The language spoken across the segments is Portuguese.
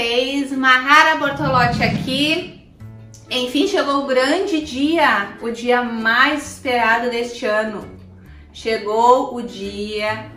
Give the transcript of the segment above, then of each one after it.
vocês? Mahara Bortolotti aqui. Enfim, chegou o grande dia, o dia mais esperado deste ano. Chegou o dia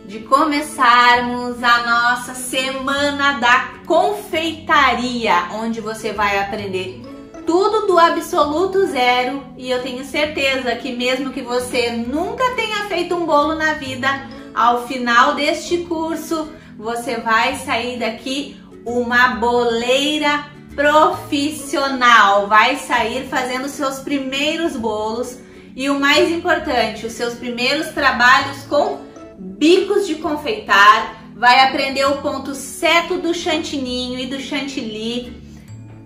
de começarmos a nossa Semana da Confeitaria, onde você vai aprender tudo do absoluto zero, e eu tenho certeza que mesmo que você nunca tenha feito um bolo na vida, ao final deste curso você vai sair daqui uma boleira profissional, vai sair fazendo seus primeiros bolos e o mais importante, os seus primeiros trabalhos com bicos de confeitar, vai aprender o ponto certo do chantininho e do chantilly,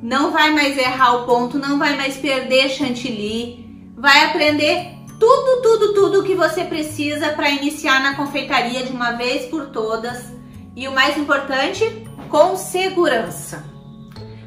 não vai mais errar o ponto, não vai mais perder chantilly, vai aprender tudo que você precisa para iniciar na confeitaria de uma vez por todas e o mais importante, com segurança.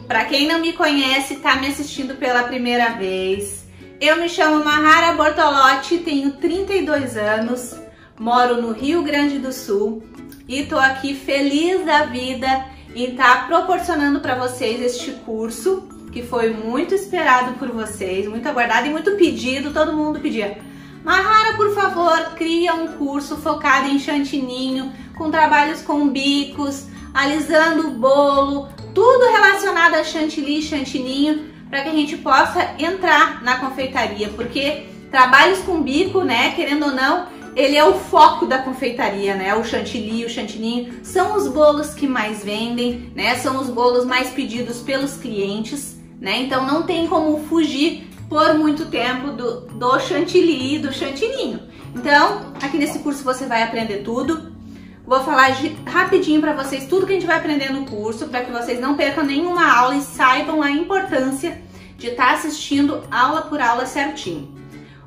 Para quem não me conhece, está me assistindo pela primeira vez, eu me chamo Mahara Bortolotti, tenho 32 anos, moro no Rio Grande do Sul e estou aqui feliz da vida em estar proporcionando para vocês este curso que foi muito esperado por vocês, muito aguardado e muito pedido. Todo mundo pedia: Mahara, por favor, cria um curso focado em chantininho, com trabalhos com bicos, alisando o bolo, tudo relacionado a chantilly e chantininho, para que a gente possa entrar na confeitaria, porque trabalhos com bico, né, querendo ou não, ele é o foco da confeitaria, né? O chantilly, o chantininho são os bolos que mais vendem, né? São os bolos mais pedidos pelos clientes, né? Então não tem como fugir por muito tempo do chantilly e do chantininho. Então, aqui nesse curso você vai aprender tudo. Vou falar rapidinho para vocês tudo que a gente vai aprender no curso, para que vocês não percam nenhuma aula e saibam a importância de estar assistindo aula por aula certinho.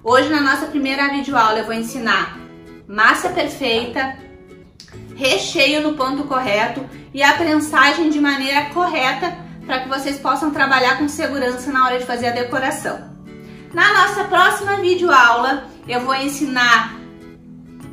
Hoje, na nossa primeira videoaula, eu vou ensinar massa perfeita, recheio no ponto correto e a prensagem de maneira correta para que vocês possam trabalhar com segurança na hora de fazer a decoração. Na nossa próxima videoaula, eu vou ensinar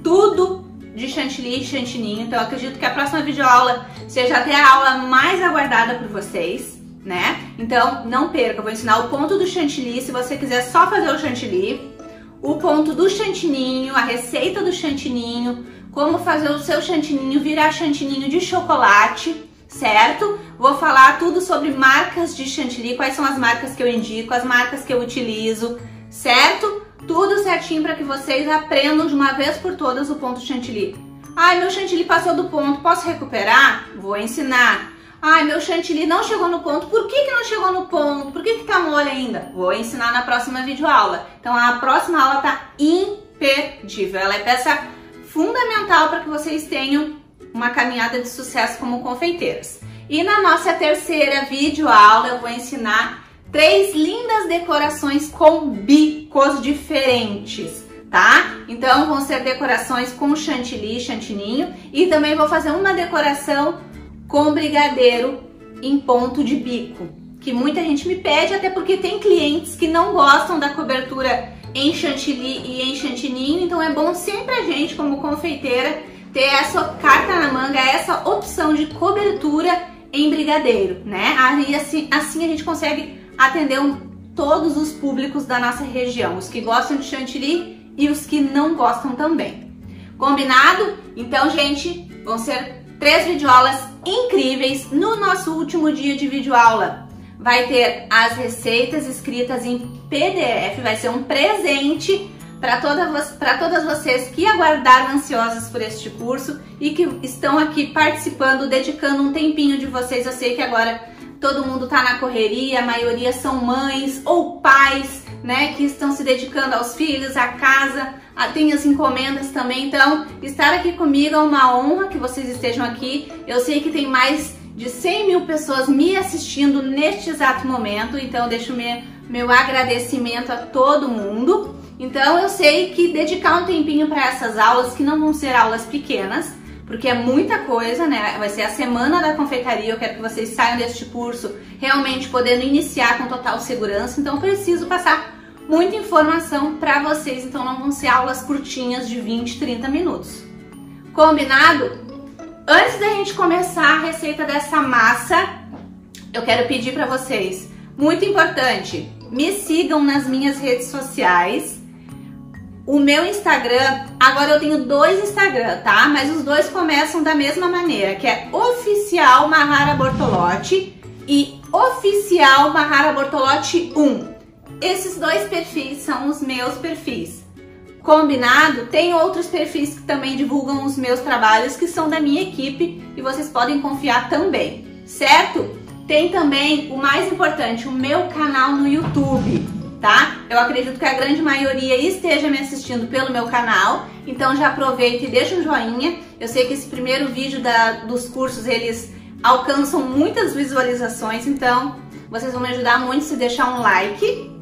tudo de chantilly e chantininho, então eu acredito que a próxima videoaula seja até a aula mais aguardada por vocês, né? Então não perca, eu vou ensinar o ponto do chantilly, se você quiser só fazer o chantilly, o ponto do chantininho, a receita do chantininho, como fazer o seu chantininho virar chantininho de chocolate, certo? Vou falar tudo sobre marcas de chantilly, quais são as marcas que eu indico, as marcas que eu utilizo, certo? Tudo certinho para que vocês aprendam de uma vez por todas o ponto chantilly. Ai, meu chantilly passou do ponto, posso recuperar? Vou ensinar. Ai, meu chantilly não chegou no ponto, por que não chegou no ponto? Por que tá mole ainda? Vou ensinar na próxima videoaula. Então a próxima aula tá imperdível, ela é peça fundamental para que vocês tenham uma caminhada de sucesso como confeiteiras. E na nossa terceira videoaula eu vou ensinar 3 lindas decorações com bicos diferentes, tá? Então vão ser decorações com chantilly, chantininho, e também vou fazer uma decoração com brigadeiro em ponto de bico, que muita gente me pede, até porque tem clientes que não gostam da cobertura em chantilly e em chantininho, então é bom sempre a gente, como confeiteira, ter essa carta na manga, essa opção de cobertura em brigadeiro, né? E assim a gente consegue atender todos os públicos da nossa região, os que gostam de chantilly e os que não gostam também. Combinado? Então, gente, vão ser 3 videoaulas incríveis. No nosso último dia de videoaula vai ter as receitas escritas em PDF, vai ser um presente para todas vocês que aguardaram ansiosas por este curso e que estão aqui participando, dedicando um tempinho de vocês. Eu sei que agora todo mundo tá na correria, a maioria são mães ou pais, né, que estão se dedicando aos filhos, à casa, tem as encomendas também, então estar aqui comigo é uma honra que vocês estejam aqui. Eu sei que tem mais de 100 mil pessoas me assistindo neste exato momento, então eu deixo meu agradecimento a todo mundo. Então eu sei que dedicar um tempinho para essas aulas, que não vão ser aulas pequenas, porque é muita coisa, né? Vai ser a Semana da Confeitaria, eu quero que vocês saiam deste curso realmente podendo iniciar com total segurança, então eu preciso passar muita informação para vocês, então não vão ser aulas curtinhas de 20, 30 minutos. Combinado? Antes da gente começar a receita dessa massa, eu quero pedir para vocês, muito importante, me sigam nas minhas redes sociais. O meu Instagram, agora eu tenho 2 Instagram, tá? Mas os 2 começam da mesma maneira, que é Oficial Mahara Bortolotti e Oficial Mahara Bortolotti 1. Esses 2 perfis são os meus perfis. Combinado? Tem outros perfis que também divulgam os meus trabalhos, que são da minha equipe, e vocês podem confiar também, certo? Tem também, o mais importante, o meu canal no YouTube. Tá? Eu acredito que a grande maioria esteja me assistindo pelo meu canal, então já aproveita e deixa um joinha. Eu sei que esse primeiro vídeo dos cursos, eles alcançam muitas visualizações, então vocês vão me ajudar muito se deixar um like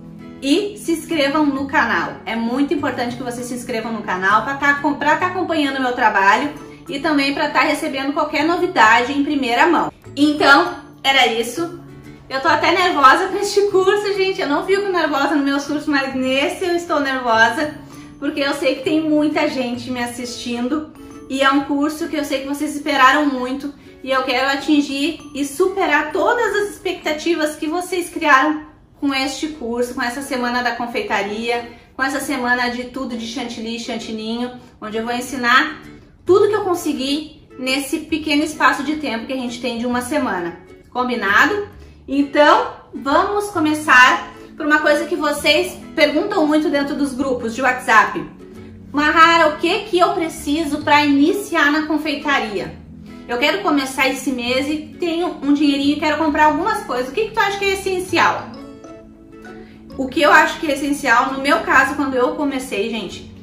e se inscrevam no canal. É muito importante que vocês se inscrevam no canal para estar acompanhando o meu trabalho e também para estar recebendo qualquer novidade em primeira mão. Então, era isso. Eu tô até nervosa com este curso, gente. Eu não fico nervosa nos meus cursos, mas nesse eu estou nervosa, porque eu sei que tem muita gente me assistindo e é um curso que eu sei que vocês esperaram muito e eu quero atingir e superar todas as expectativas que vocês criaram com este curso, com essa semana da confeitaria, com essa semana de tudo de chantilly e chantininho, onde eu vou ensinar tudo que eu consegui nesse pequeno espaço de tempo que a gente tem de uma semana. Combinado? Então, vamos começar por uma coisa que vocês perguntam muito dentro dos grupos de WhatsApp. Mahara, o que eu preciso para iniciar na confeitaria? Eu quero começar esse mês e tenho um dinheirinho e quero comprar algumas coisas. O que tu acha que é essencial? O que eu acho que é essencial, no meu caso, quando eu comecei, gente,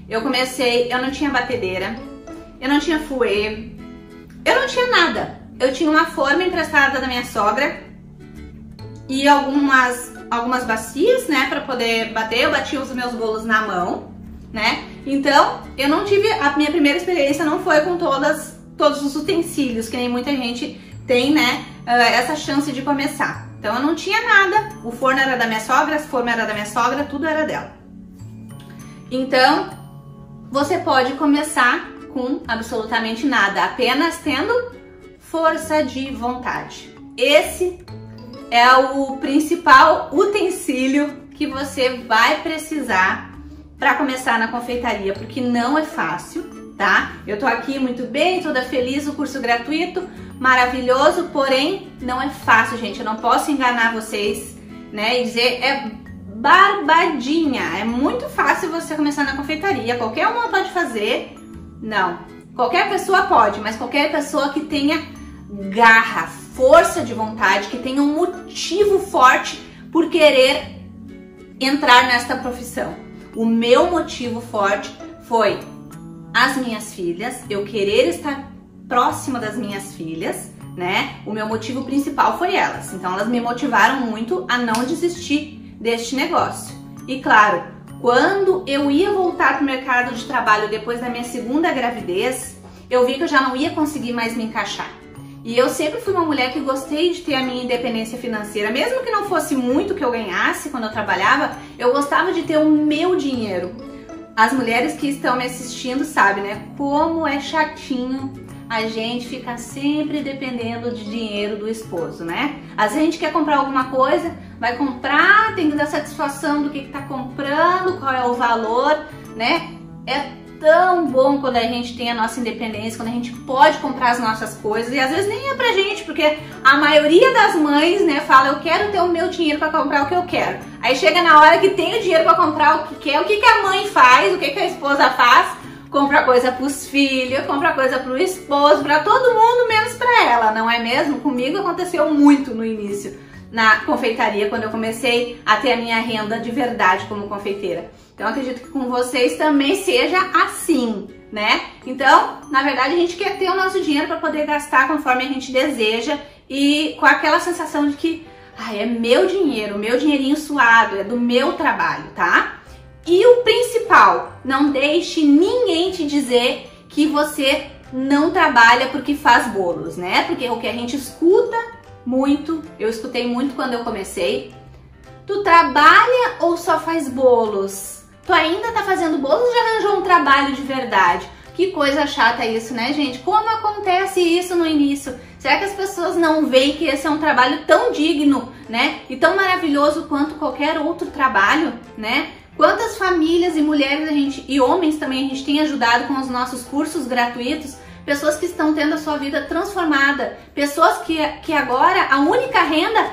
eu não tinha batedeira, eu não tinha fouet, eu não tinha nada. Eu tinha uma forma emprestada da minha sogra e algumas bacias, né, para poder bater. Eu batia os meus bolos na mão, né? Então, eu não tive, a minha primeira experiência não foi com todos os utensílios, que nem muita gente tem, né, essa chance de começar. Então, eu não tinha nada. O forno era da minha sogra, a forma era da minha sogra, tudo era dela. Então, você pode começar com absolutamente nada, apenas tendo força de vontade. Esse é o principal utensílio que você vai precisar para começar na confeitaria, porque não é fácil, tá? Eu tô aqui muito bem, toda feliz, o curso gratuito, maravilhoso, porém não é fácil, gente. Eu não posso enganar vocês, né, e dizer é barbadinha. É muito fácil você começar na confeitaria, qualquer uma pode fazer. Não, qualquer pessoa pode, mas qualquer pessoa que tenha garra, força de vontade, que tenha um motivo forte por querer entrar nesta profissão. O meu motivo forte foi as minhas filhas, eu querer estar próxima das minhas filhas, né? O meu motivo principal foi elas. Então elas me motivaram muito a não desistir deste negócio. E claro, quando eu ia voltar para o mercado de trabalho depois da minha segunda gravidez, eu vi que eu já não ia conseguir mais me encaixar. E eu sempre fui uma mulher que gostei de ter a minha independência financeira. Mesmo que não fosse muito que eu ganhasse quando eu trabalhava, eu gostava de ter o meu dinheiro. As mulheres que estão me assistindo sabem, né? Como é chatinho a gente ficar sempre dependendo de dinheiro do esposo, né? Às vezes a gente quer comprar alguma coisa, vai comprar, tem que dar satisfação do que tá comprando, qual é o valor, né? É tão bom quando a gente tem a nossa independência, quando a gente pode comprar as nossas coisas, e às vezes nem é pra gente, porque a maioria das mães, né, fala, eu quero ter o meu dinheiro pra comprar o que eu quero. Aí chega na hora que tem o dinheiro pra comprar o que quer, o que que a mãe faz, o que que a esposa faz? Compra coisa pros filhos, compra coisa pro esposo, pra todo mundo, menos pra ela, não é mesmo? Comigo aconteceu muito no início, na confeitaria, quando eu comecei a ter a minha renda de verdade como confeiteira. Então, acredito que com vocês também seja assim, né? Então, na verdade, a gente quer ter o nosso dinheiro para poder gastar conforme a gente deseja e com aquela sensação de que, é meu dinheiro, meu dinheirinho suado, é do meu trabalho, tá? E o principal, não deixe ninguém te dizer que você não trabalha porque faz bolos, né? Porque o que a gente escuta muito, eu escutei muito quando eu comecei, tu trabalha ou só faz bolos? Tu ainda tá fazendo bolos ou já arranjou um trabalho de verdade? Que coisa chata isso, né, gente? Como acontece isso no início? Será que as pessoas não veem que esse é um trabalho tão digno, né? E tão maravilhoso quanto qualquer outro trabalho, né? Quantas famílias e mulheres e homens também a gente tem ajudado com os nossos cursos gratuitos, pessoas que estão tendo a sua vida transformada, pessoas que agora a única renda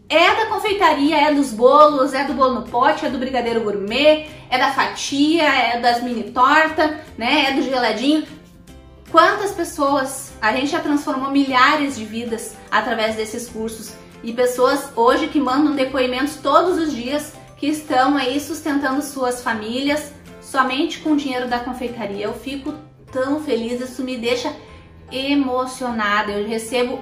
é da confeitaria, é dos bolos, é do bolo no pote, é do brigadeiro gourmet, é da fatia, é das mini torta, né? É do geladinho. Quantas pessoas, a gente já transformou milhares de vidas através desses cursos e pessoas hoje que mandam depoimentos todos os dias que estão aí sustentando suas famílias somente com o dinheiro da confeitaria. Eu fico tão feliz, isso me deixa emocionada. Eu recebo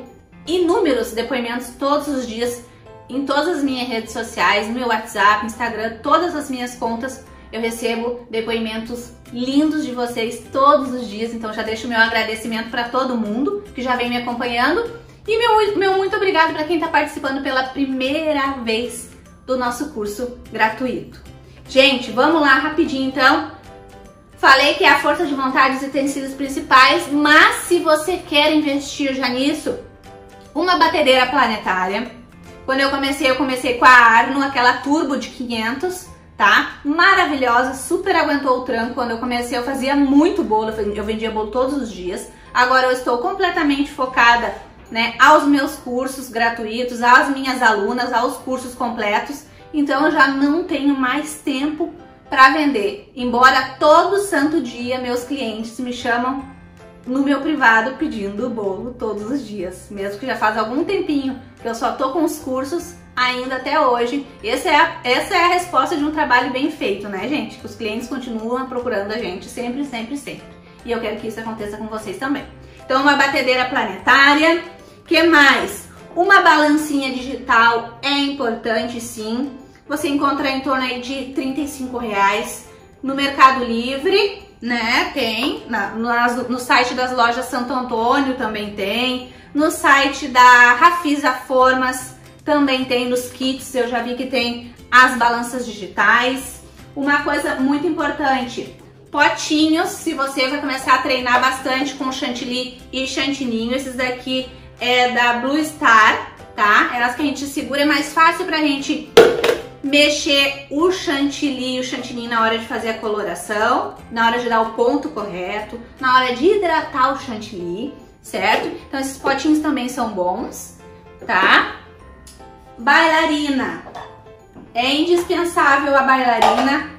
inúmeros depoimentos todos os dias em todas as minhas redes sociais, no meu WhatsApp, Instagram, todas as minhas contas. Eu recebo depoimentos lindos de vocês todos os dias, então já deixo o meu agradecimento para todo mundo que já vem me acompanhando e meu muito obrigado para quem está participando pela primeira vez do nosso curso gratuito. Gente, vamos lá rapidinho então. Falei que é a força de vontade e os utensílios principais, mas se você quer investir já nisso, uma batedeira planetária. Quando eu comecei com a Arno, aquela turbo de 500, tá? Maravilhosa, super aguentou o tranco. Quando eu comecei eu fazia muito bolo, eu vendia bolo todos os dias. Agora eu estou completamente focada, né, aos meus cursos gratuitos, às minhas alunas, aos cursos completos. Então eu já não tenho mais tempo para vender. Embora todo santo dia meus clientes me chamam no meu privado pedindo bolo todos os dias. Mesmo que já faz algum tempinho que eu só tô com os cursos ainda até hoje. Essa é a resposta de um trabalho bem feito, né, gente? Que os clientes continuam procurando a gente sempre, sempre, sempre. E eu quero que isso aconteça com vocês também. Então, uma batedeira planetária. Que mais? Uma balancinha digital é importante, sim. Você encontra em torno aí de R$35 no Mercado Livre, né? Tem no site das lojas Santo Antônio também tem, no site da Rafisa Formas também tem, nos kits eu já vi que tem as balanças digitais. Uma coisa muito importante, potinhos, se você vai começar a treinar bastante com chantilly e chantininho, esses daqui é da Blue Star, tá? Elas que a gente segura, é mais fácil pra gente mexer o chantilly e o chantininho na hora de fazer a coloração, na hora de dar o ponto correto, na hora de hidratar o chantilly, certo? Então esses potinhos também são bons, tá? Bailarina. É indispensável a bailarina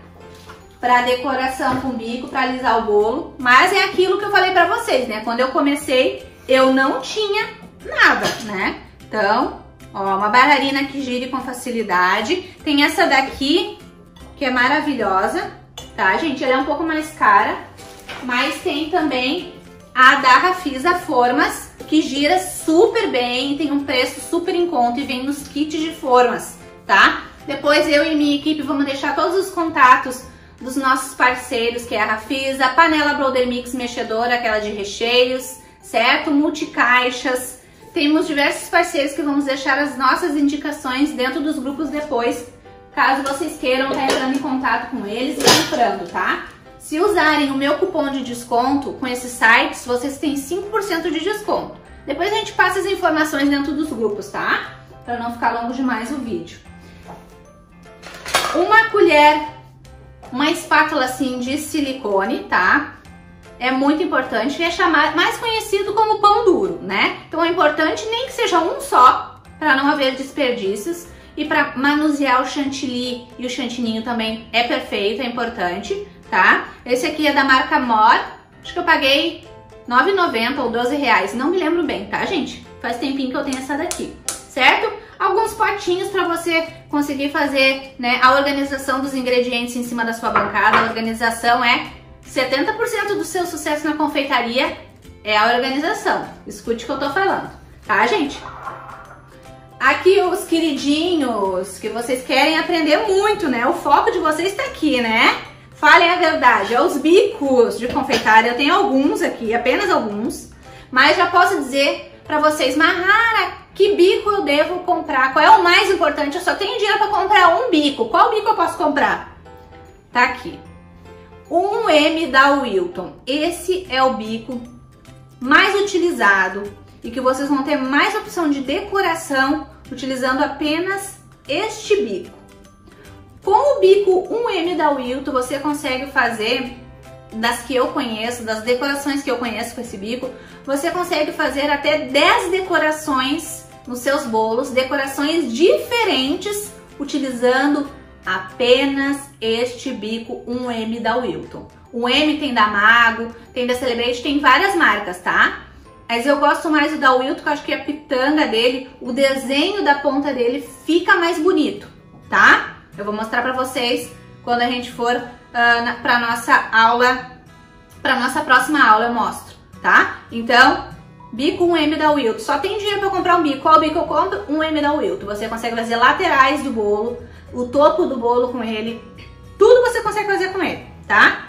para decoração com bico, para alisar o bolo, mas é aquilo que eu falei para vocês, né? Quando eu comecei, eu não tinha nada, né? Então, ó, uma bailarina que gire com facilidade. Tem essa daqui, que é maravilhosa, tá, gente? Ela é um pouco mais cara, mas tem também a da Rafisa Formas, que gira super bem, tem um preço super em conta e vem nos kits de formas, tá? Depois eu e minha equipe vamos deixar todos os contatos dos nossos parceiros, que é a Rafisa, a panela Brother Mix mexedora, aquela de recheios, certo? Multicaixas. Temos diversos parceiros que vamos deixar as nossas indicações dentro dos grupos depois, caso vocês queiram estar entrando em contato com eles e comprando, tá? Se usarem o meu cupom de desconto com esses sites, vocês têm 5% de desconto. Depois a gente passa as informações dentro dos grupos, tá? Para não ficar longo demais o vídeo. Uma colher, uma espátula assim de silicone, tá? É muito importante, é mais conhecido como pão duro, né? Então é importante nem que seja um só, para não haver desperdícios. E para manusear o chantilly e o chantininho também é perfeito, é importante, tá? Esse aqui é da marca Mor, acho que eu paguei R$9,90 ou R$12, não me lembro bem, tá, gente? Faz tempinho que eu tenho essa daqui, certo? Alguns potinhos para você conseguir fazer, né, a organização dos ingredientes em cima da sua bancada. A organização é 70% do seu sucesso na confeitaria, é a organização. Escute o que eu tô falando, tá, gente? Aqui os queridinhos que vocês querem aprender muito, né? O foco de vocês tá aqui, né? Falem a verdade, é os bicos de confeitaria. Eu tenho alguns aqui, apenas alguns, mas já posso dizer pra vocês, Mahara, que bico eu devo comprar? Qual é o mais importante? Eu só tenho dinheiro pra comprar um bico. Qual bico eu posso comprar? Tá aqui. 1M da Wilton. Esse é o bico mais utilizado, e que vocês vão ter mais opção de decoração utilizando apenas este bico. Com o bico 1M da Wilton, você consegue fazer, das que eu conheço, das decorações que eu conheço com esse bico, você consegue fazer até 10 decorações nos seus bolos, decorações diferentes, utilizando apenas este bico 1M da Wilton. O M tem da Mago, tem da Celebrate, tem várias marcas, tá? Mas eu gosto mais do da Wilton, que eu acho que a pitanga dele, o desenho da ponta dele fica mais bonito, tá? Eu vou mostrar pra vocês quando a gente for pra nossa aula, pra nossa próxima aula eu mostro, tá? Então, bico 1M da Wilton. Só tem dinheiro pra comprar um bico. Qual bico eu compro? 1M da Wilton. Você consegue fazer laterais do bolo, o topo do bolo com ele, tudo você consegue fazer com ele, tá?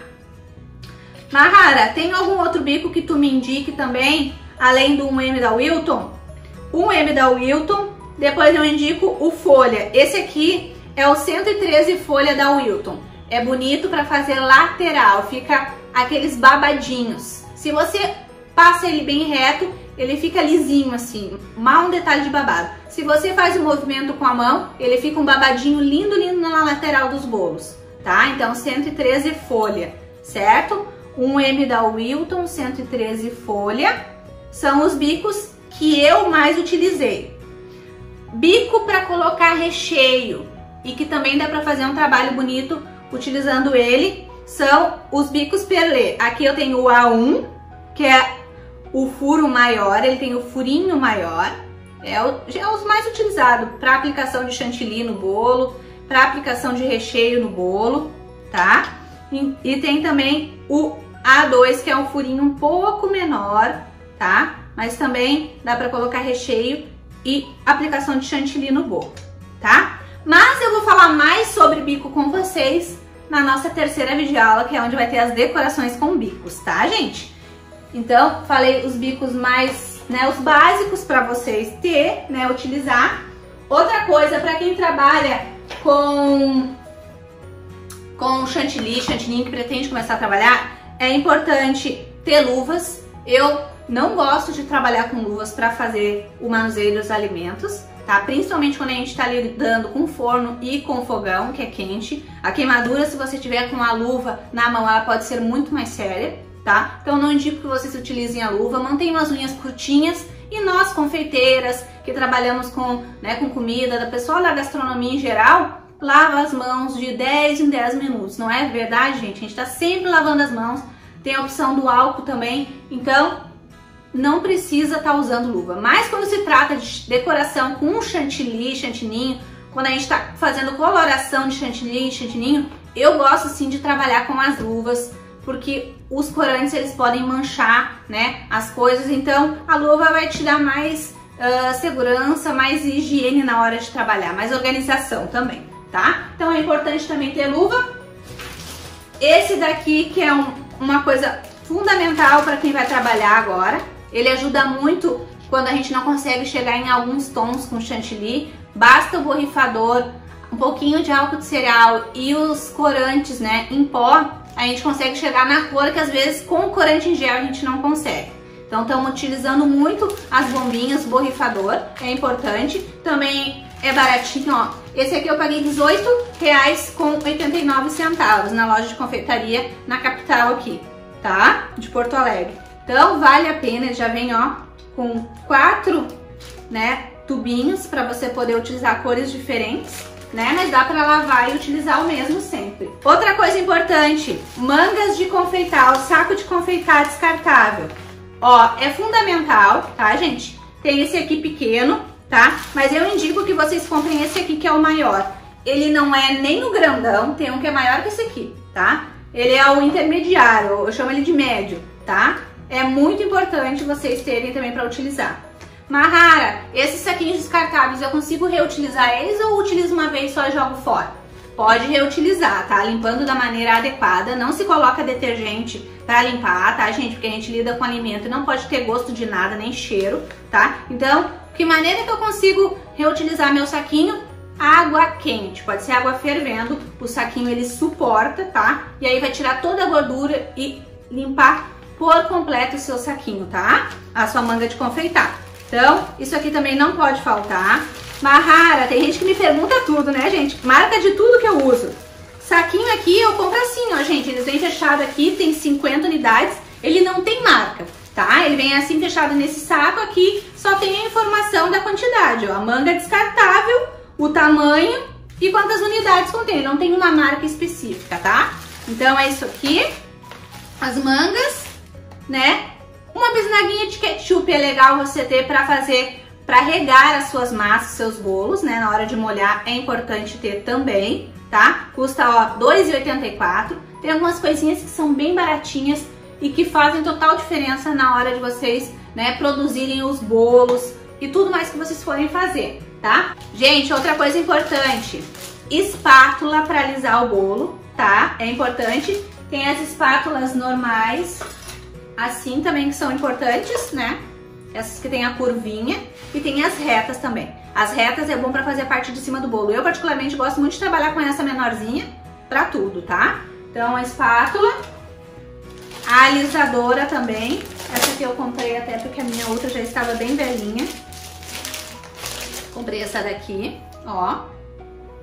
Mahara, tem algum outro bico que tu me indique também, além do 1M da Wilton? 1M da Wilton, depois eu indico o folha. Esse aqui é o 113 folha da Wilton. É bonito para fazer lateral, fica aqueles babadinhos. Se você passa ele bem reto, ele fica lisinho assim, mal um detalhe de babado. Se você faz o movimento com a mão, ele fica um babadinho lindo, lindo na lateral dos bolos, tá? Então 113 folha, certo? 1M da Wilton, 113 folha, são os bicos que eu mais utilizei. Bico para colocar recheio e que também dá para fazer um trabalho bonito utilizando ele, são os bicos Perlé. Aqui eu tenho o A1, que é o furo maior, ele tem o furinho maior, é os mais utilizados para aplicação de chantilly no bolo, para aplicação de recheio no bolo, tá? E tem também o A2, que é um furinho um pouco menor, tá? Mas também dá para colocar recheio e aplicação de chantilly no bolo, tá? Mas eu vou falar mais sobre bico com vocês na nossa terceira videoaula, que é onde vai ter as decorações com bicos, tá, gente? Então, falei os bicos mais, né, os básicos para vocês ter, né, utilizar. Outra coisa, para quem trabalha com chantilly que pretende começar a trabalhar, é importante ter luvas. Eu não gosto de trabalhar com luvas para fazer o manuseio dos alimentos, tá? Principalmente quando a gente está lidando com forno e com fogão, que é quente. A queimadura, se você tiver com a luva na mão, ela pode ser muito mais séria, tá? Então não indico que vocês utilizem a luva, mantenham as unhas curtinhas. E nós, confeiteiras, que trabalhamos com, né, com comida, da pessoa da gastronomia em geral, lava as mãos de 10 em 10 minutos, não é verdade, gente? A gente tá sempre lavando as mãos, tem a opção do álcool também, então não precisa estar usando luva. Mas quando se trata de decoração com chantilly, chantininho, quando a gente tá fazendo coloração de chantilly, chantininho, eu gosto sim de trabalhar com as luvas, porque os corantes eles podem manchar, né, as coisas, então a luva vai te dar mais segurança, mais higiene na hora de trabalhar, mais organização também, tá? Então é importante também ter luva. Esse daqui que é uma coisa fundamental para quem vai trabalhar agora, ele ajuda muito quando a gente não consegue chegar em alguns tons com chantilly, basta o borrifador, um pouquinho de álcool de cereal e os corantes, né, em pó, a gente consegue chegar na cor que às vezes com o corante em gel a gente não consegue. Então estamos utilizando muito as bombinhas, borrifador, é importante. Também é baratinho, ó. Esse aqui eu paguei R$18,89 na loja de confeitaria na capital aqui, tá? De Porto Alegre. Então vale a pena, ele já vem, ó, com 4, né, tubinhos para você poder utilizar cores diferentes, né? Mas dá para lavar e utilizar o mesmo sempre. Outra coisa importante, mangas de confeitar, o saco de confeitar descartável. Ó, é fundamental, tá, gente? Tem esse aqui pequeno, tá? Mas eu indico que vocês comprem esse aqui, que é o maior. Ele não é nem o grandão, tem um que é maior que esse aqui, tá? Ele é o intermediário, eu chamo ele de médio, tá? É muito importante vocês terem também para utilizar. Mahara, esses saquinhos descartáveis eu consigo reutilizar eles ou utilizo uma vez só e jogo fora? Pode reutilizar, tá? Limpando da maneira adequada, não se coloca detergente para limpar, tá, gente? Porque a gente lida com alimento e não pode ter gosto de nada, nem cheiro, tá? Então, que maneira que eu consigo reutilizar meu saquinho? Água quente, pode ser água fervendo, o saquinho ele suporta, tá? E aí vai tirar toda a gordura e limpar por completo o seu saquinho, tá? A sua manga de confeitar. Então, isso aqui também não pode faltar. Mahara, tem gente que me pergunta tudo, né, gente? Marca de tudo que eu uso. Saquinho aqui eu compro assim, ó, gente. Eles vêm fechado aqui, tem 50 unidades. Ele não tem marca, tá? Ele vem assim fechado nesse saco aqui, só tem a informação da quantidade, ó. A manga descartável, o tamanho e quantas unidades contém. Não tem uma marca específica, tá? Então é isso aqui. As mangas, né? Uma bisnaguinha de ketchup é legal você ter para fazer, para regar as suas massas, seus bolos, né? Na hora de molhar é importante ter também, tá? Custa, ó, R$ 2,84. Tem algumas coisinhas que são bem baratinhas e que fazem total diferença na hora de vocês, né, produzirem os bolos e tudo mais que vocês forem fazer, tá? Gente, outra coisa importante, espátula para alisar o bolo, tá? É importante. Tem as espátulas normais, assim também, que são importantes, né? Essas que tem a curvinha, e tem as retas também. As retas é bom para fazer a parte de cima do bolo. Eu particularmente gosto muito de trabalhar com essa menorzinha para tudo, tá? Então a espátula, a alisadora também. Essa aqui eu comprei até porque a minha outra já estava bem velhinha. Comprei essa daqui, ó,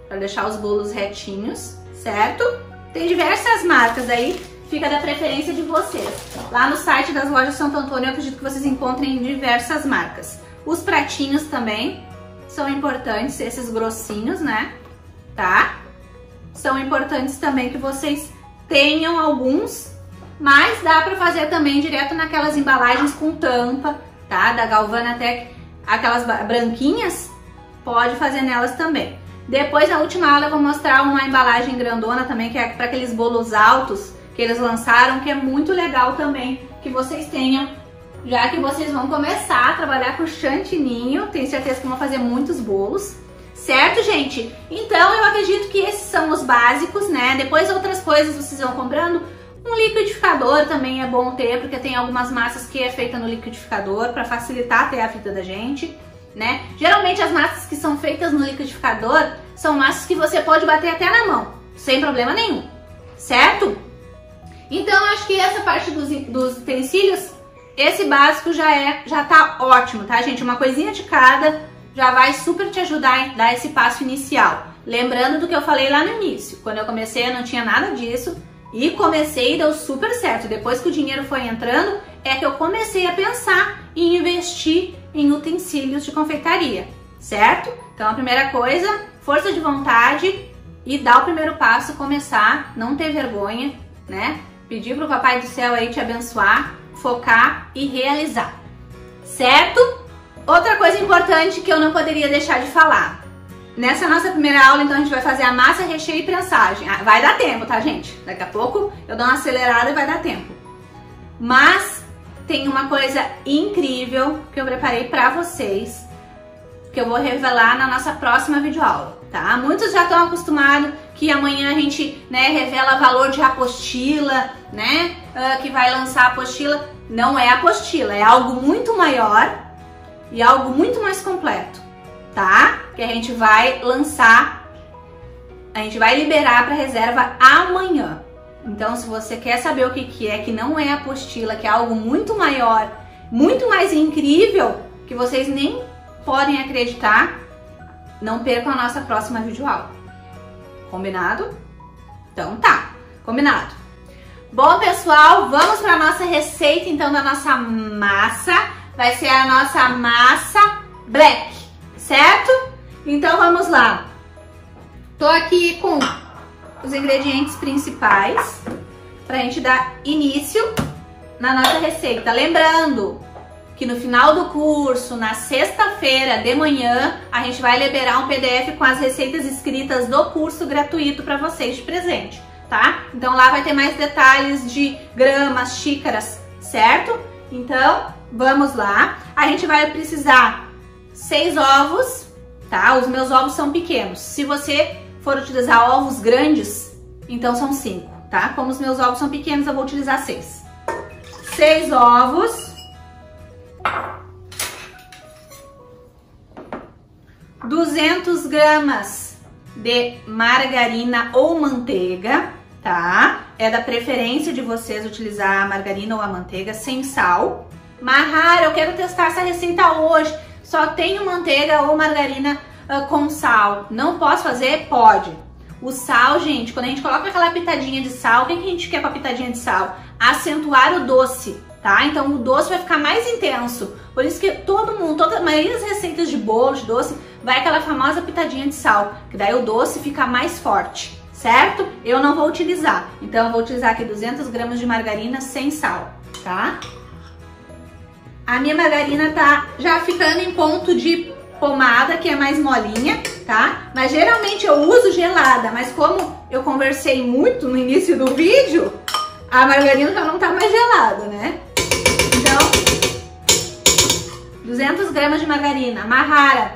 para deixar os bolos retinhos, certo? Tem diversas marcas aí, fica da preferência de vocês. Lá no site das lojas Santo Antônio eu acredito que vocês encontrem diversas marcas. Os pratinhos também são importantes, esses grossinhos, né? Tá? São importantes também que vocês tenham alguns, mas dá pra fazer também direto naquelas embalagens com tampa, tá? Da Galvanatec, aquelas branquinhas, pode fazer nelas também. Depois, na última aula, eu vou mostrar uma embalagem grandona também, que é para aqueles bolos altos que eles lançaram, que é muito legal também que vocês tenham, já que vocês vão começar a trabalhar com chantininho. Tenho certeza que vão fazer muitos bolos, certo, gente? Então, eu acredito que esses são os básicos, né? Depois, outras coisas vocês vão comprando. Um liquidificador também é bom ter, porque tem algumas massas que é feita no liquidificador para facilitar até a vida da gente, né? Geralmente as massas que são feitas no liquidificador são massas que você pode bater até na mão, sem problema nenhum, certo? Então acho que essa parte dos utensílios, esse básico já tá ótimo, tá, gente? Uma coisinha de cada já vai super te ajudar a dar esse passo inicial. Lembrando do que eu falei lá no início, quando eu comecei eu não tinha nada disso e comecei e deu super certo. Depois que o dinheiro foi entrando, é que eu comecei a pensar em investir em utensílios de confeitaria, certo? Então a primeira coisa, força de vontade e dar o primeiro passo, começar, não ter vergonha, né? Pedir pro Papai do Céu aí te abençoar, focar e realizar, certo? Outra coisa importante que eu não poderia deixar de falar. Nessa nossa primeira aula, então, a gente vai fazer a massa, recheio e prensagem. Vai dar tempo, tá, gente? Daqui a pouco eu dou uma acelerada e vai dar tempo. Mas tem uma coisa incrível que eu preparei pra vocês, que eu vou revelar na nossa próxima videoaula, tá? Muitos já estão acostumados que amanhã a gente, né, revela valor de apostila, né? Que vai lançar a apostila. Não é apostila, é algo muito maior e algo muito mais completo, tá? Que a gente vai lançar, a gente vai liberar para reserva amanhã. Então, se você quer saber o que é, que não é apostila, que é algo muito maior, muito mais incrível, que vocês nem podem acreditar, não percam a nossa próxima videoaula. Combinado? Então tá, combinado. Bom, pessoal, vamos para a nossa receita, então, da nossa massa. Vai ser a nossa massa black, certo? Então, vamos lá. Tô aqui com os ingredientes principais para a gente dar início na nossa receita. Lembrando que no final do curso, na sexta-feira de manhã, a gente vai liberar um PDF com as receitas escritas do curso gratuito para vocês de presente, tá? Então lá vai ter mais detalhes de gramas, xícaras, certo? Então, vamos lá. A gente vai precisar 6 ovos, tá? Os meus ovos são pequenos. Se você for utilizar ovos grandes, então são 5, tá? Como os meus ovos são pequenos, eu vou utilizar 6. 6 ovos. 200 gramas de margarina ou manteiga, tá? É da preferência de vocês utilizar a margarina ou a manteiga sem sal, Mahara, eu quero testar essa receita hoje. Só tenho manteiga ou margarina com sal. Não posso fazer? Pode. O sal, gente, quando a gente coloca aquela pitadinha de sal, o que a gente quer com a pitadinha de sal? Acentuar o doce, tá? Então o doce vai ficar mais intenso. Por isso que a maioria das receitas de bolo, de doce, vai aquela famosa pitadinha de sal, que daí o doce fica mais forte, certo? Eu não vou utilizar. Então eu vou utilizar aqui 200 gramas de margarina sem sal, tá? A minha margarina tá já ficando em ponto de pomada, que é mais molinha, tá? Mas geralmente eu uso gelada, mas como eu conversei muito no início do vídeo, a margarina já não tá mais gelada, né? Então, 200 gramas de margarina. Mahara,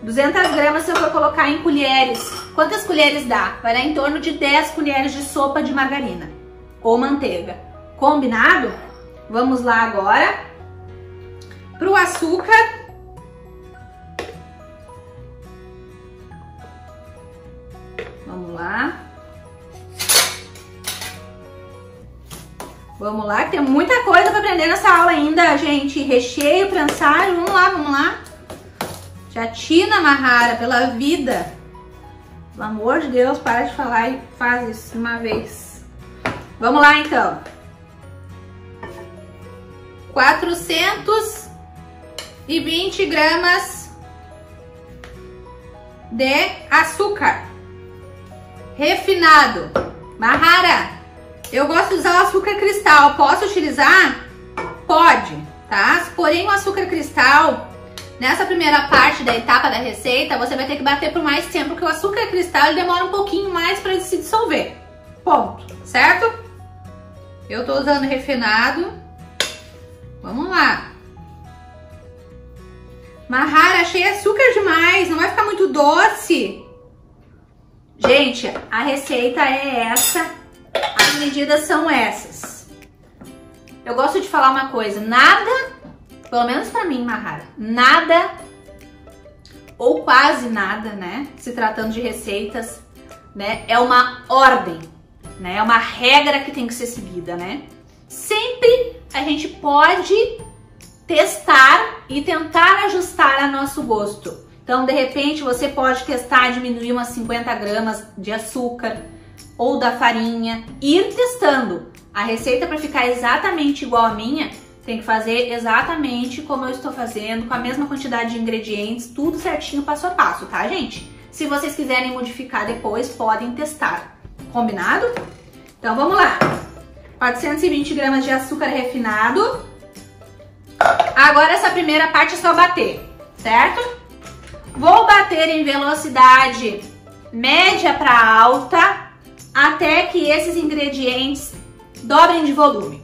200 gramas se eu for colocar em colheres. Quantas colheres dá? Vai dar em torno de 10 colheres de sopa de margarina ou manteiga. Combinado? Vamos lá agora pro açúcar. Vamos lá. Vamos lá, que tem muita coisa para aprender nessa aula ainda, gente. Recheio, prançagem, vamos lá, vamos lá. Jatina, Mahara, pela vida. Pelo amor de Deus, para de falar e faz isso de uma vez. Vamos lá, então. 420 gramas de açúcar refinado. Mahara, eu gosto de usar o açúcar cristal. Posso utilizar? Pode, tá? Porém, o açúcar cristal, nessa primeira parte da etapa da receita, você vai ter que bater por mais tempo, porque o açúcar cristal ele demora um pouquinho mais para se dissolver. Ponto, certo? Eu tô usando refinado. Vamos lá. Mahara, achei açúcar demais, não vai ficar muito doce. Gente, a receita é essa, as medidas são essas. Eu gosto de falar uma coisa, nada, pelo menos pra mim, Mahara, nada ou quase nada, né, se tratando de receitas, né, é uma ordem, né, é uma regra que tem que ser seguida, né. Sempre a gente pode testar e tentar ajustar a nosso gosto. Então, de repente, você pode testar diminuir umas 50 gramas de açúcar ou da farinha, ir testando. A receita, para ficar exatamente igual a minha, tem que fazer exatamente como eu estou fazendo, com a mesma quantidade de ingredientes, tudo certinho, passo a passo, tá, gente? Se vocês quiserem modificar depois, podem testar. Combinado? Então, vamos lá. 420 gramas de açúcar refinado. Agora, essa primeira parte é só bater, certo? Vou bater em velocidade média para alta até que esses ingredientes dobrem de volume.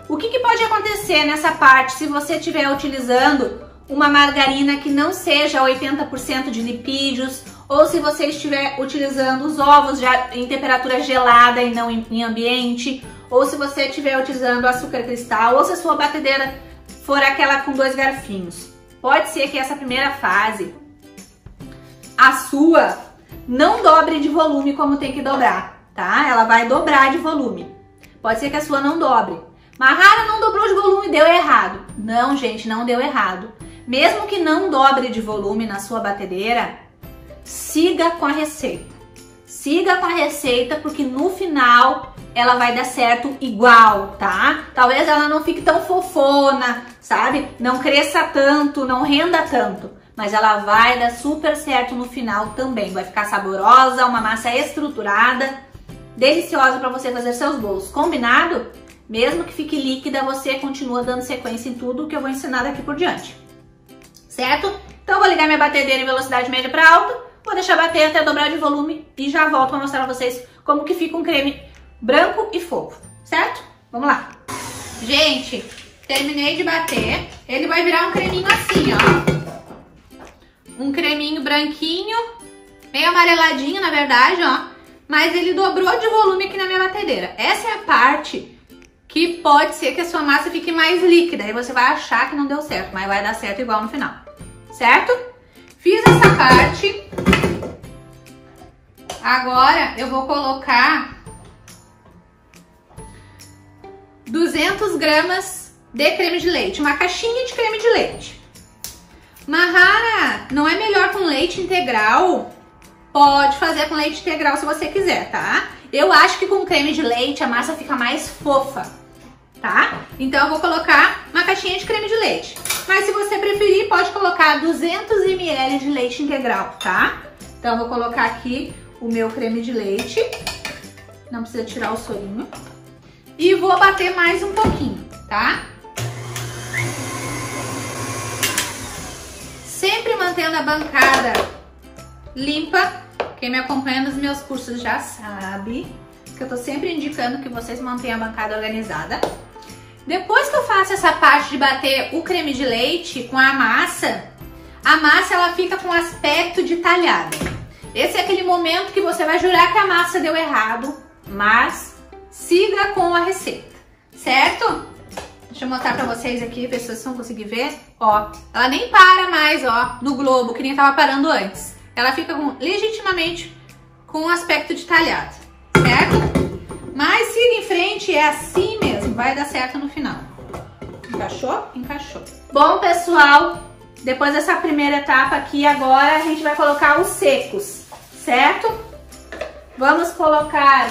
O que pode acontecer nessa parte se você estiver utilizando uma margarina que não seja 80% de lipídios, ou se você estiver utilizando os ovos já em temperatura gelada e não em ambiente, ou se você estiver utilizando açúcar cristal, ou se a sua batedeira for aquela com 2 garfinhos. Pode ser que essa primeira fase, a sua, não dobre de volume como tem que dobrar, tá? Ela vai dobrar de volume. Pode ser que a sua não dobre. Mahara, não dobrou de volume, deu errado. Não, gente, não deu errado. Mesmo que não dobre de volume na sua batedeira, siga com a receita. Siga com a receita, porque no final ela vai dar certo igual, tá? Talvez ela não fique tão fofona, sabe? Não cresça tanto, não renda tanto, mas ela vai dar super certo no final também. Vai ficar saborosa, uma massa estruturada, deliciosa para você fazer seus bolos. Combinado? Mesmo que fique líquida, você continua dando sequência em tudo que eu vou ensinar daqui por diante. Certo? Então eu vou ligar minha batedeira em velocidade média para alta, vou deixar bater até dobrar de volume e já volto para mostrar para vocês como que fica um creme branco e fofo, certo? Vamos lá. Gente, terminei de bater. Ele vai virar um creminho assim, ó. Um creminho branquinho, meio amareladinho, na verdade, ó. Mas ele dobrou de volume aqui na minha batedeira. Essa é a parte que pode ser que a sua massa fique mais líquida. Aí você vai achar que não deu certo, mas vai dar certo igual no final. Certo? Fiz essa parte. Agora eu vou colocar 200 gramas de creme de leite, uma caixinha de creme de leite. Mahara, não é melhor com leite integral? Pode fazer com leite integral se você quiser, tá? Eu acho que com creme de leite a massa fica mais fofa, tá? Então eu vou colocar uma caixinha de creme de leite. Mas se você preferir, pode colocar 200 ml de leite integral, tá? Então eu vou colocar aqui o meu creme de leite. Não precisa tirar o sorinho. E vou bater mais um pouquinho, tá? Sempre mantendo a bancada limpa. Quem me acompanha nos meus cursos já sabe que eu tô sempre indicando que vocês mantenham a bancada organizada. Depois que eu faço essa parte de bater o creme de leite com a massa ela fica com aspecto de talhada. Esse é aquele momento que você vai jurar que a massa deu errado, mas siga com a receita, certo? Deixa eu mostrar pra vocês aqui, ver se vocês vão conseguir ver. Ó, ela nem para mais, ó, no globo, que nem tava parando antes. Ela fica legitimamente com aspecto de talhado, certo? Mas siga em frente, é assim mesmo, vai dar certo no final. Encaixou? Encaixou. Bom, pessoal, depois dessa primeira etapa aqui, agora a gente vai colocar os secos, certo? Vamos colocar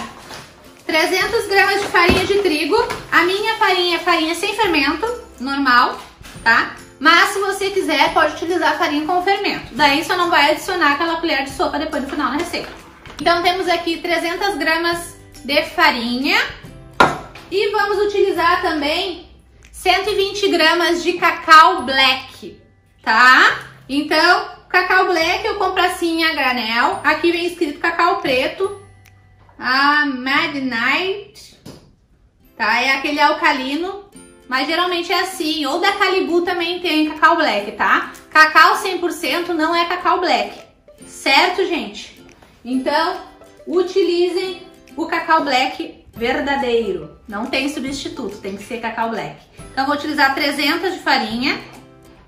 300 gramas de farinha de trigo. A minha farinha é farinha sem fermento, normal, tá? Mas se você quiser, pode utilizar farinha com fermento. Daí só não vai adicionar aquela colher de sopa depois no final na receita. Então temos aqui 300 gramas de farinha. E vamos utilizar também 120 gramas de cacau black, tá? Então, cacau black eu compro assim a granel. Aqui vem escrito cacau preto. A Midnight, tá? É aquele alcalino, mas geralmente é assim. Ou da Calibu também tem cacau black, tá? Cacau 100% não é cacau black, certo, gente? Então, utilizem o cacau black verdadeiro. Não tem substituto, tem que ser cacau black. Então, vou utilizar 300 de farinha.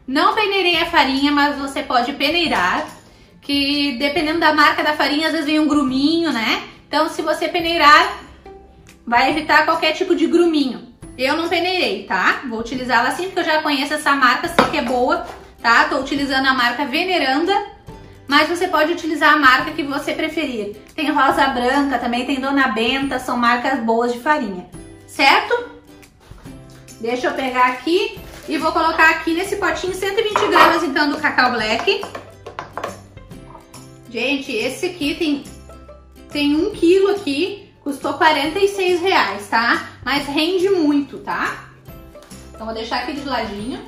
Não peneirei a farinha, mas você pode peneirar, que dependendo da marca da farinha, às vezes vem um gruminho, né? Então, se você peneirar, vai evitar qualquer tipo de gruminho. Eu não peneirei, tá? Vou utilizá-la assim, porque eu já conheço essa marca, sei que é boa, tá? Tô utilizando a marca Veneranda, mas você pode utilizar a marca que você preferir. Tem Rosa Branca, também tem Dona Benta, são marcas boas de farinha, certo? Deixa eu pegar aqui e vou colocar aqui nesse potinho 120 gramas, então, do cacau black. Gente, esse aqui tem 1 quilo aqui, custou R$46, tá? Mas rende muito, tá? Então vou deixar aqui de ladinho.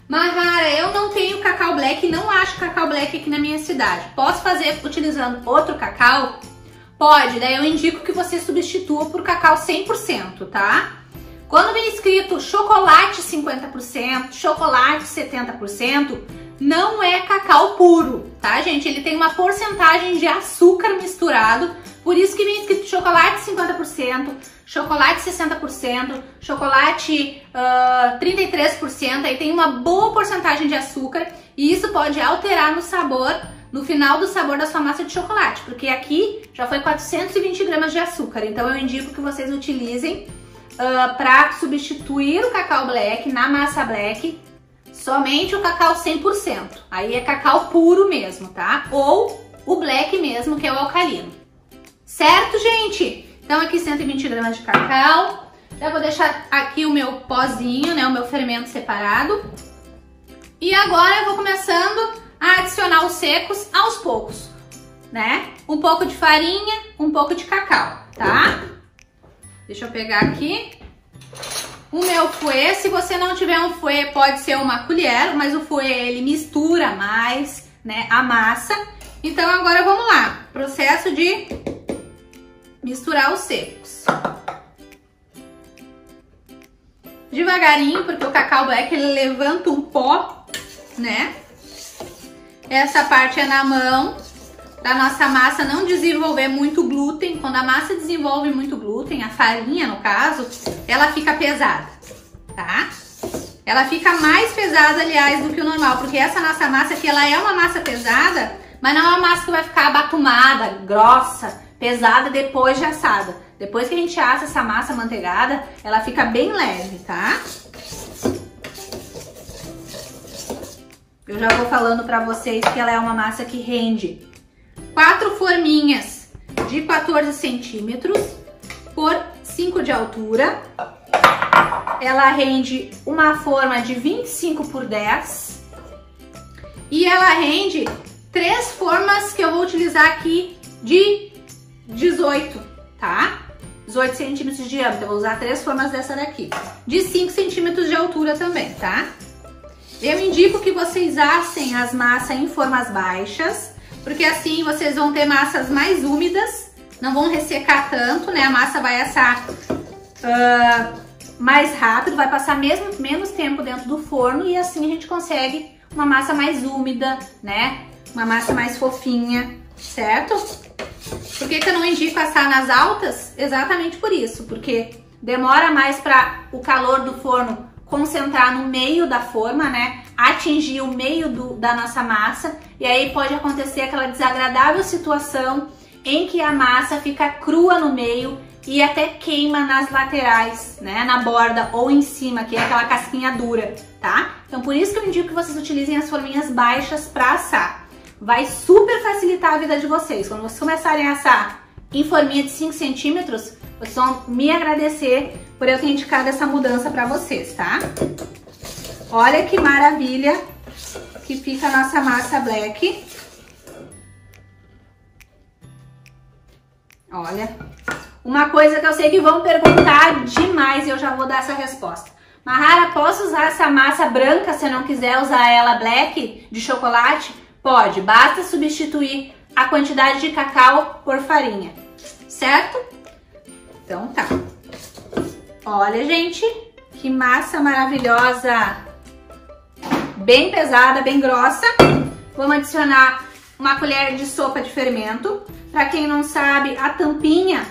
Mahara, eu não tenho cacau black, não acho cacau black aqui na minha cidade. Posso fazer utilizando outro cacau? Pode, daí eu indico que você substitua por cacau 100%, tá? Quando vem escrito chocolate 50%, chocolate 70%, não é cacau puro, tá, gente? Ele tem uma porcentagem de açúcar misturado, por isso que vem escrito chocolate 50%, chocolate 60%, chocolate 33%, aí tem uma boa porcentagem de açúcar e isso pode alterar no sabor, no final do sabor da sua massa de chocolate, porque aqui já foi 420 gramas de açúcar, então eu indico que vocês utilizem para substituir o cacau black na massa black, somente o cacau 100%, aí é cacau puro mesmo, tá? Ou o black mesmo, que é o alcalino. Certo, gente? Então aqui 120 gramas de cacau. Já vou deixar aqui o meu pozinho, né? O meu fermento separado. E agora eu vou começando a adicionar os secos aos poucos, né? Um pouco de farinha, um pouco de cacau, tá? Deixa eu pegar aqui. O meu fouet, se você não tiver um fouet, pode ser uma colher, mas o fouet ele mistura mais, né, a massa. Então agora vamos lá, processo de misturar os secos. Devagarinho, porque o cacau black ele levanta um pó, né? Essa parte é na mão, da nossa massa não desenvolver muito glúten. Quando a massa desenvolve muito glúten, a farinha no caso, ela fica pesada, tá? Ela fica mais pesada, aliás, do que o normal, porque essa nossa massa aqui, ela é uma massa pesada, mas não é uma massa que vai ficar abatumada, grossa, pesada depois de assada. Depois que a gente assa essa massa amanteigada, ela fica bem leve, tá? Eu já vou falando pra vocês que ela é uma massa que rende 4 forminhas de 14 centímetros por 5 de altura. Ela rende uma forma de 25 por 10. E ela rende 3 formas que eu vou utilizar aqui de 18, tá? 18 centímetros de diâmetro. Eu vou usar 3 formas dessa daqui. De 5 centímetros de altura também, tá? Eu indico que vocês assem as massas em formas baixas, porque assim vocês vão ter massas mais úmidas, não vão ressecar tanto, né? A massa vai assar mais rápido, vai passar menos tempo dentro do forno e assim a gente consegue uma massa mais úmida, né? Uma massa mais fofinha, certo? Por que eu não indico assar nas altas? Exatamente por isso, porque demora mais para o calor do forno concentrar no meio da forma, né? Atingir o meio da nossa massa, e aí pode acontecer aquela desagradável situação em que a massa fica crua no meio e até queima nas laterais, né? Na borda ou em cima, que é aquela casquinha dura, tá? Então por isso que eu indico que vocês utilizem as forminhas baixas para assar. Vai super facilitar a vida de vocês. Quando vocês começarem a assar em forminha de 5 centímetros, vocês vão me agradecer por eu ter indicado essa mudança para vocês, tá? Olha que maravilha que fica a nossa massa black. Olha, uma coisa que eu sei que vão perguntar demais e eu já vou dar essa resposta. Mahara, posso usar essa massa branca se eu não quiser usar ela black de chocolate? Pode, basta substituir a quantidade de cacau por farinha, certo? Então tá. Olha, gente, que massa maravilhosa. Bem pesada, bem grossa. Vamos adicionar uma colher de sopa de fermento. Para quem não sabe, a tampinha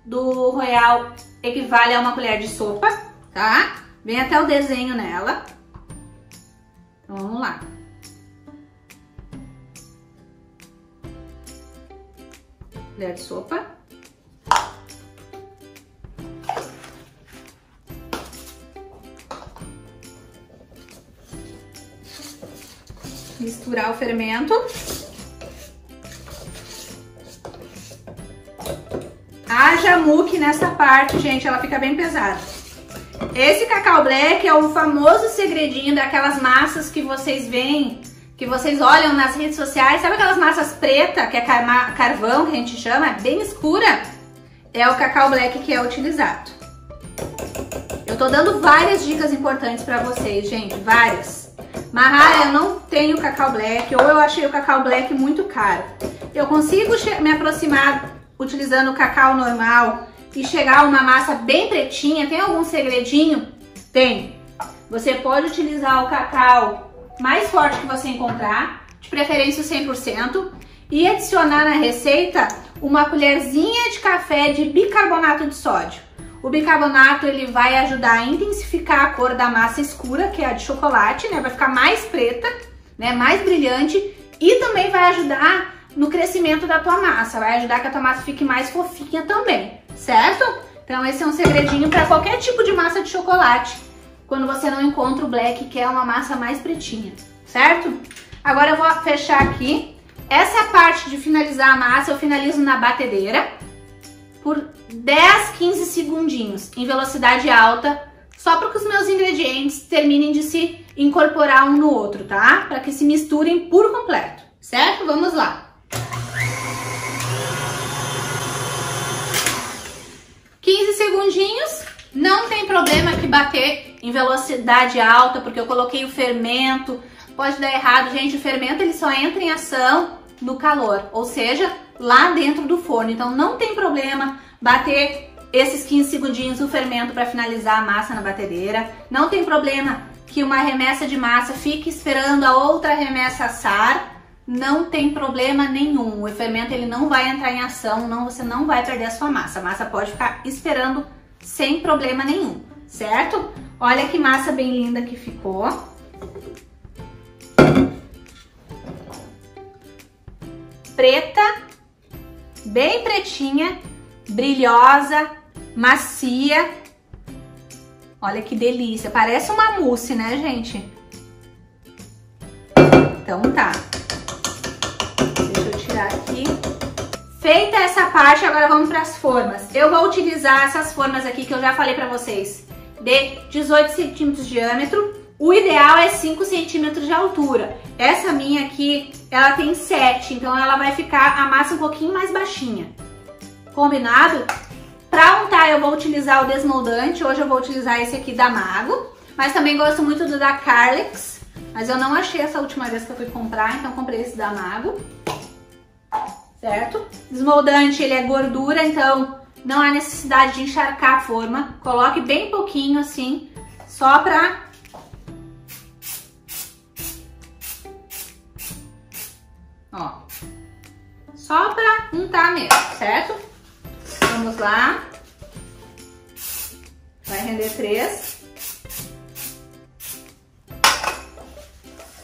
do Royal equivale a uma colher de sopa, tá? Vem até o desenho nela. Então vamos lá. Colher de sopa. Misturar o fermento. Haja muque nessa parte, gente, ela fica bem pesada. Esse cacau black é o famoso segredinho daquelas massas que vocês veem, que vocês olham nas redes sociais. Sabe aquelas massas pretas, que é carvão, que a gente chama, bem escura? É o cacau black que é utilizado. Eu tô dando várias dicas importantes pra vocês, gente, várias. Mahara, eu não tenho cacau black, ou eu achei o cacau black muito caro. Eu consigo me aproximar utilizando o cacau normal e chegar a uma massa bem pretinha? Tem algum segredinho? Tem. Você pode utilizar o cacau mais forte que você encontrar, de preferência o 100%, e adicionar na receita uma colherzinha de café de bicarbonato de sódio. O bicarbonato ele vai ajudar a intensificar a cor da massa escura, que é a de chocolate, né? Vai ficar mais preta, né? Mais brilhante, e também vai ajudar no crescimento da tua massa, vai ajudar que a tua massa fique mais fofinha também, certo? Então esse é um segredinho para qualquer tipo de massa de chocolate, quando você não encontra o black, que é uma massa mais pretinha, certo? Agora eu vou fechar aqui. Essa parte de finalizar a massa eu finalizo na batedeira por 10, 15 segundinhos em velocidade alta, só para que os meus ingredientes terminem de se incorporar um no outro, tá? Para que se misturem por completo, certo? Vamos lá. 15 segundinhos, não tem problema que bater em velocidade alta, porque eu coloquei o fermento, pode dar errado, gente. O fermento ele só entra em ação no calor, ou seja, lá dentro do forno. Então não tem problema bater esses 15 segundinhos o fermento para finalizar a massa na batedeira. Não tem problema que uma remessa de massa fique esperando a outra remessa assar. Não tem problema nenhum. O fermento ele não vai entrar em ação, você não vai perder a sua massa. A massa pode ficar esperando sem problema nenhum, certo? Olha que massa bem linda que ficou. Preta, bem pretinha, brilhosa, macia. Olha que delícia, parece uma mousse, né, gente? Então tá. Deixa eu tirar aqui. Feita essa parte, agora vamos para as formas. Eu vou utilizar essas formas aqui que eu já falei para vocês, de 18 centímetros de diâmetro. O ideal é 5 centímetros de altura. Essa minha aqui, ela tem 7, então ela vai ficar a massa um pouquinho mais baixinha. Combinado? Para untar eu vou utilizar o desmoldante. Hoje eu vou utilizar esse aqui da Mago, mas também gosto muito do da Carlex, mas eu não achei essa última vez que eu fui comprar, então comprei esse da Mago. Certo? Desmoldante, ele é gordura, então não há necessidade de encharcar a forma. Coloque bem pouquinho assim, só pra... Ó, só pra untar mesmo, certo? Vamos lá. Vai render 3.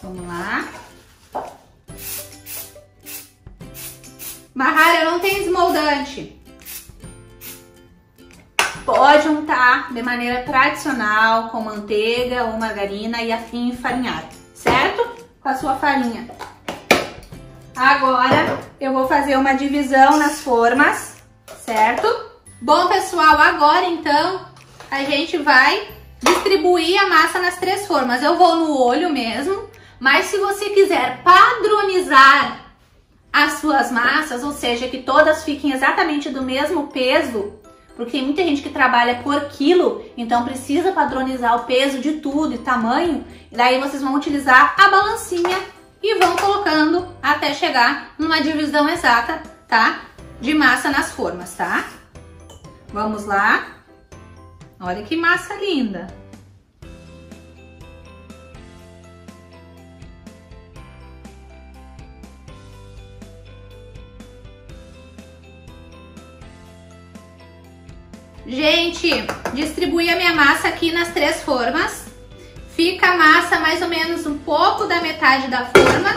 Vamos lá. Marralha não tem desmoldante. Pode untar de maneira tradicional, com manteiga ou margarina e enfarinhar, certo? Com a sua farinha. Agora eu vou fazer uma divisão nas formas, certo? Bom, pessoal, agora então a gente vai distribuir a massa nas 3 formas. Eu vou no olho mesmo, mas se você quiser padronizar as suas massas, ou seja, que todas fiquem exatamente do mesmo peso, porque tem muita gente que trabalha por quilo, então precisa padronizar o peso de tudo e tamanho, e daí vocês vão utilizar a balancinha e vão colocando até chegar numa divisão exata, tá? De massa nas formas, tá? Vamos lá. Olha que massa linda! Gente, distribuí a minha massa aqui nas 3 formas. Fica a massa mais ou menos um pouco da metade da forma,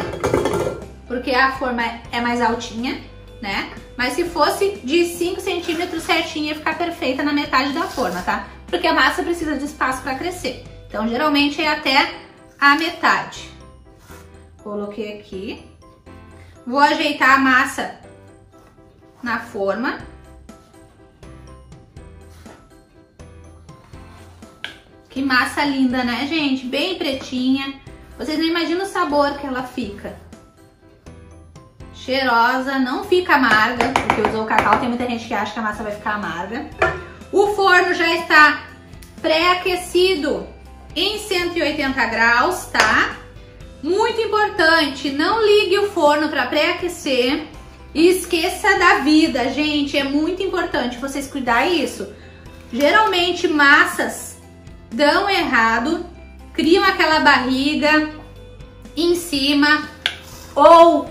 porque a forma é mais altinha, né? Mas se fosse de 5 centímetros certinho, ia ficar perfeita na metade da forma, tá? Porque a massa precisa de espaço para crescer. Então, geralmente é até a metade. Coloquei aqui. Vou ajeitar a massa na forma. Que massa linda, né, gente? Bem pretinha. Vocês não imaginam o sabor que ela fica. Cheirosa, não fica amarga, porque usou o cacau. Tem muita gente que acha que a massa vai ficar amarga. O forno já está pré-aquecido em 180 graus, tá? Muito importante, não ligue o forno para pré-aquecer e esqueça da vida, gente. É muito importante vocês cuidarem isso. Geralmente, massas dão errado, criam aquela barriga em cima ou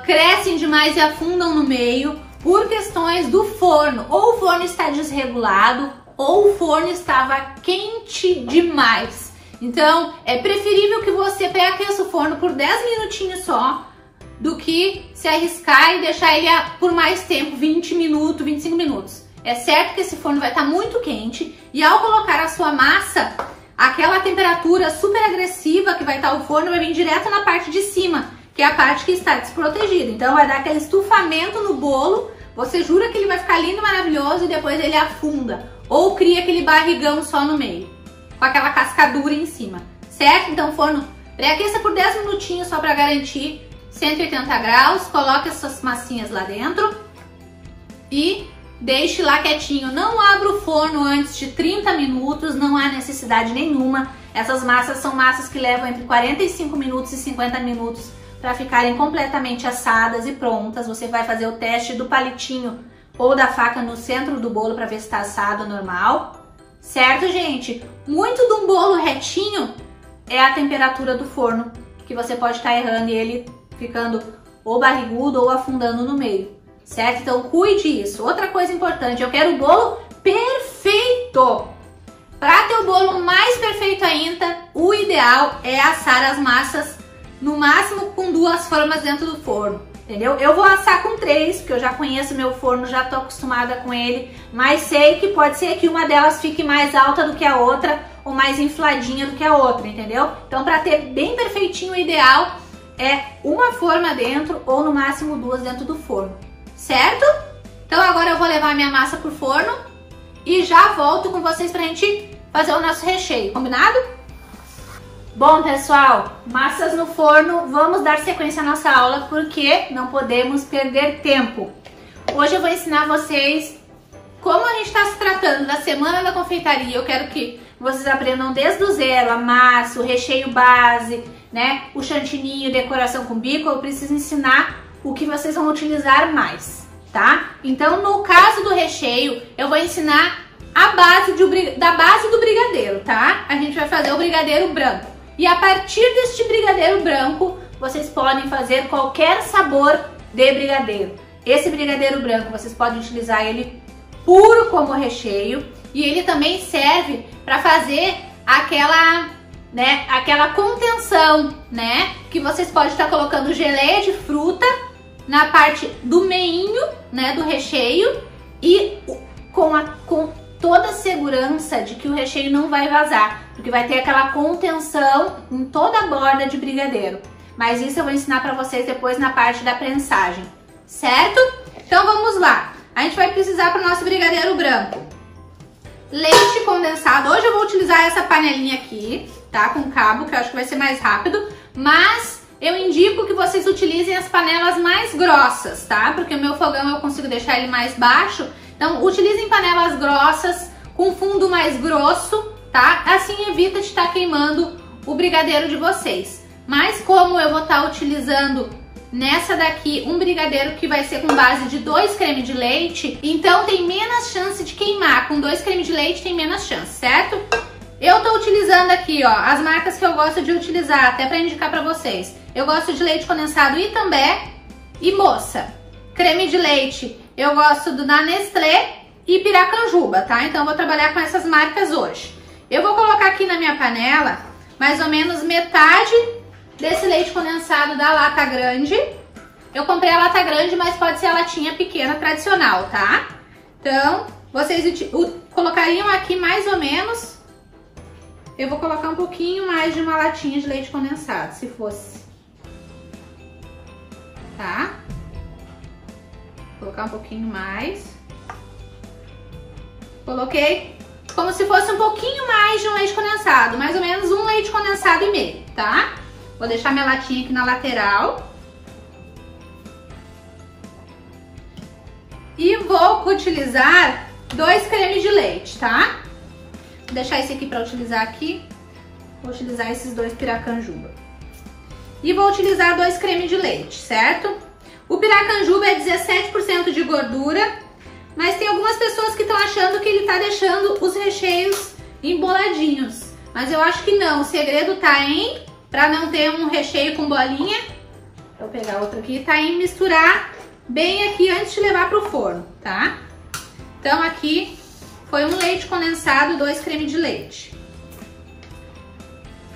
crescem demais e afundam no meio por questões do forno. Ou o forno está desregulado ou o forno estava quente demais. Então é preferível que você pré-aqueça o forno por 10 minutinhos só do que se arriscar e deixar ele por mais tempo, 20 minutos, 25 minutos. É certo que esse forno vai estar muito quente e ao colocar a sua massa, aquela temperatura super agressiva que vai estar o forno vai vir direto na parte de cima, que é a parte que está desprotegida. Então vai dar aquele estufamento no bolo, você jura que ele vai ficar lindo, maravilhoso e depois ele afunda. Ou cria aquele barrigão só no meio, com aquela cascadura em cima, certo? Então forno pré-aqueça por 10 minutinhos só para garantir 180 graus, coloque as suas massinhas lá dentro e deixe lá quietinho. Não abra o forno antes de 30 minutos, não há necessidade nenhuma. Essas massas são massas que levam entre 45 minutos e 50 minutos para ficarem completamente assadas e prontas. Você vai fazer o teste do palitinho ou da faca no centro do bolo para ver se está assado normal. Certo, gente? Muito de um bolo retinho é a temperatura do forno, que você pode estar errando e ele ficando ou barrigudo ou afundando no meio. Certo? Então cuide isso. Outra coisa importante, eu quero o bolo perfeito. Para ter o bolo mais perfeito ainda, o ideal é assar as massas no máximo com 2 formas dentro do forno, entendeu? Eu vou assar com 3, porque eu já conheço meu forno, já tô acostumada com ele, mas sei que pode ser que uma delas fique mais alta do que a outra ou mais infladinha do que a outra, entendeu? Então para ter bem perfeitinho, o ideal é uma forma dentro ou no máximo 2 dentro do forno, certo? Então agora eu vou levar a minha massa pro forno e já volto com vocês pra gente fazer o nosso recheio, combinado? Bom, pessoal, massas no forno, vamos dar sequência à nossa aula porque não podemos perder tempo. Hoje eu vou ensinar vocês como a gente está se tratando da Semana da Confeitaria. Eu quero que vocês aprendam desde o zero a massa, o recheio base, né? O chantininho, decoração com bico. Eu preciso ensinar o que vocês vão utilizar mais, tá? Então, no caso do recheio, eu vou ensinar a base da base do brigadeiro, tá? A gente vai fazer o brigadeiro branco. E a partir deste brigadeiro branco, vocês podem fazer qualquer sabor de brigadeiro. Esse brigadeiro branco, vocês podem utilizar ele puro como recheio. E ele também serve para fazer aquela contenção, né? Que vocês podem estar colocando geleia de fruta na parte do meinho, né? Do recheio. E com toda a segurança de que o recheio não vai vazar, porque vai ter aquela contenção em toda a borda de brigadeiro. Mas isso eu vou ensinar para vocês depois na parte da prensagem, certo? Então vamos lá. A gente vai precisar para o nosso brigadeiro branco leite condensado. Hoje eu vou utilizar essa panelinha aqui, tá? Com cabo, que eu acho que vai ser mais rápido, mas eu indico que vocês utilizem as panelas mais grossas, tá? Porque o meu fogão eu consigo deixar ele mais baixo. Então, utilizem panelas grossas, com fundo mais grosso, tá? Assim evita de estar queimando o brigadeiro de vocês. Mas como eu vou estar utilizando nessa daqui um brigadeiro que vai ser com base de 2 cremes de leite, então tem menos chance de queimar. Com 2 cremes de leite tem menos chance, certo? Eu tô utilizando aqui, ó, as marcas que eu gosto de utilizar, até pra indicar pra vocês. Eu gosto de leite condensado Itambé e Moça. Creme de leite, eu gosto do da Nestlé e Piracanjuba, tá? Então eu vou trabalhar com essas marcas hoje. Eu vou colocar aqui na minha panela mais ou menos metade desse leite condensado da lata grande. Eu comprei a lata grande, mas pode ser a latinha pequena tradicional, tá? Então, vocês colocariam aqui mais ou menos... Eu vou colocar um pouquinho mais de uma latinha de leite condensado, se fosse. Tá? Vou colocar um pouquinho mais. Coloquei como se fosse um pouquinho mais de um leite condensado, mais ou menos um leite condensado e meio, tá? Vou deixar minha latinha aqui na lateral. E vou utilizar 2 cremes de leite, tá? Vou deixar esse aqui para utilizar aqui. Vou utilizar esses 2 Piracanjuba. E vou utilizar 2 cremes de leite, certo? O Piracanjuba é 17% de gordura, mas tem algumas pessoas que estão achando que ele tá deixando os recheios emboladinhos. Mas eu acho que não, o segredo tá em, para não ter um recheio com bolinha, vou pegar outro aqui, tá em misturar bem aqui antes de levar pro forno, tá? Então aqui foi um leite condensado, 2 cremes de leite.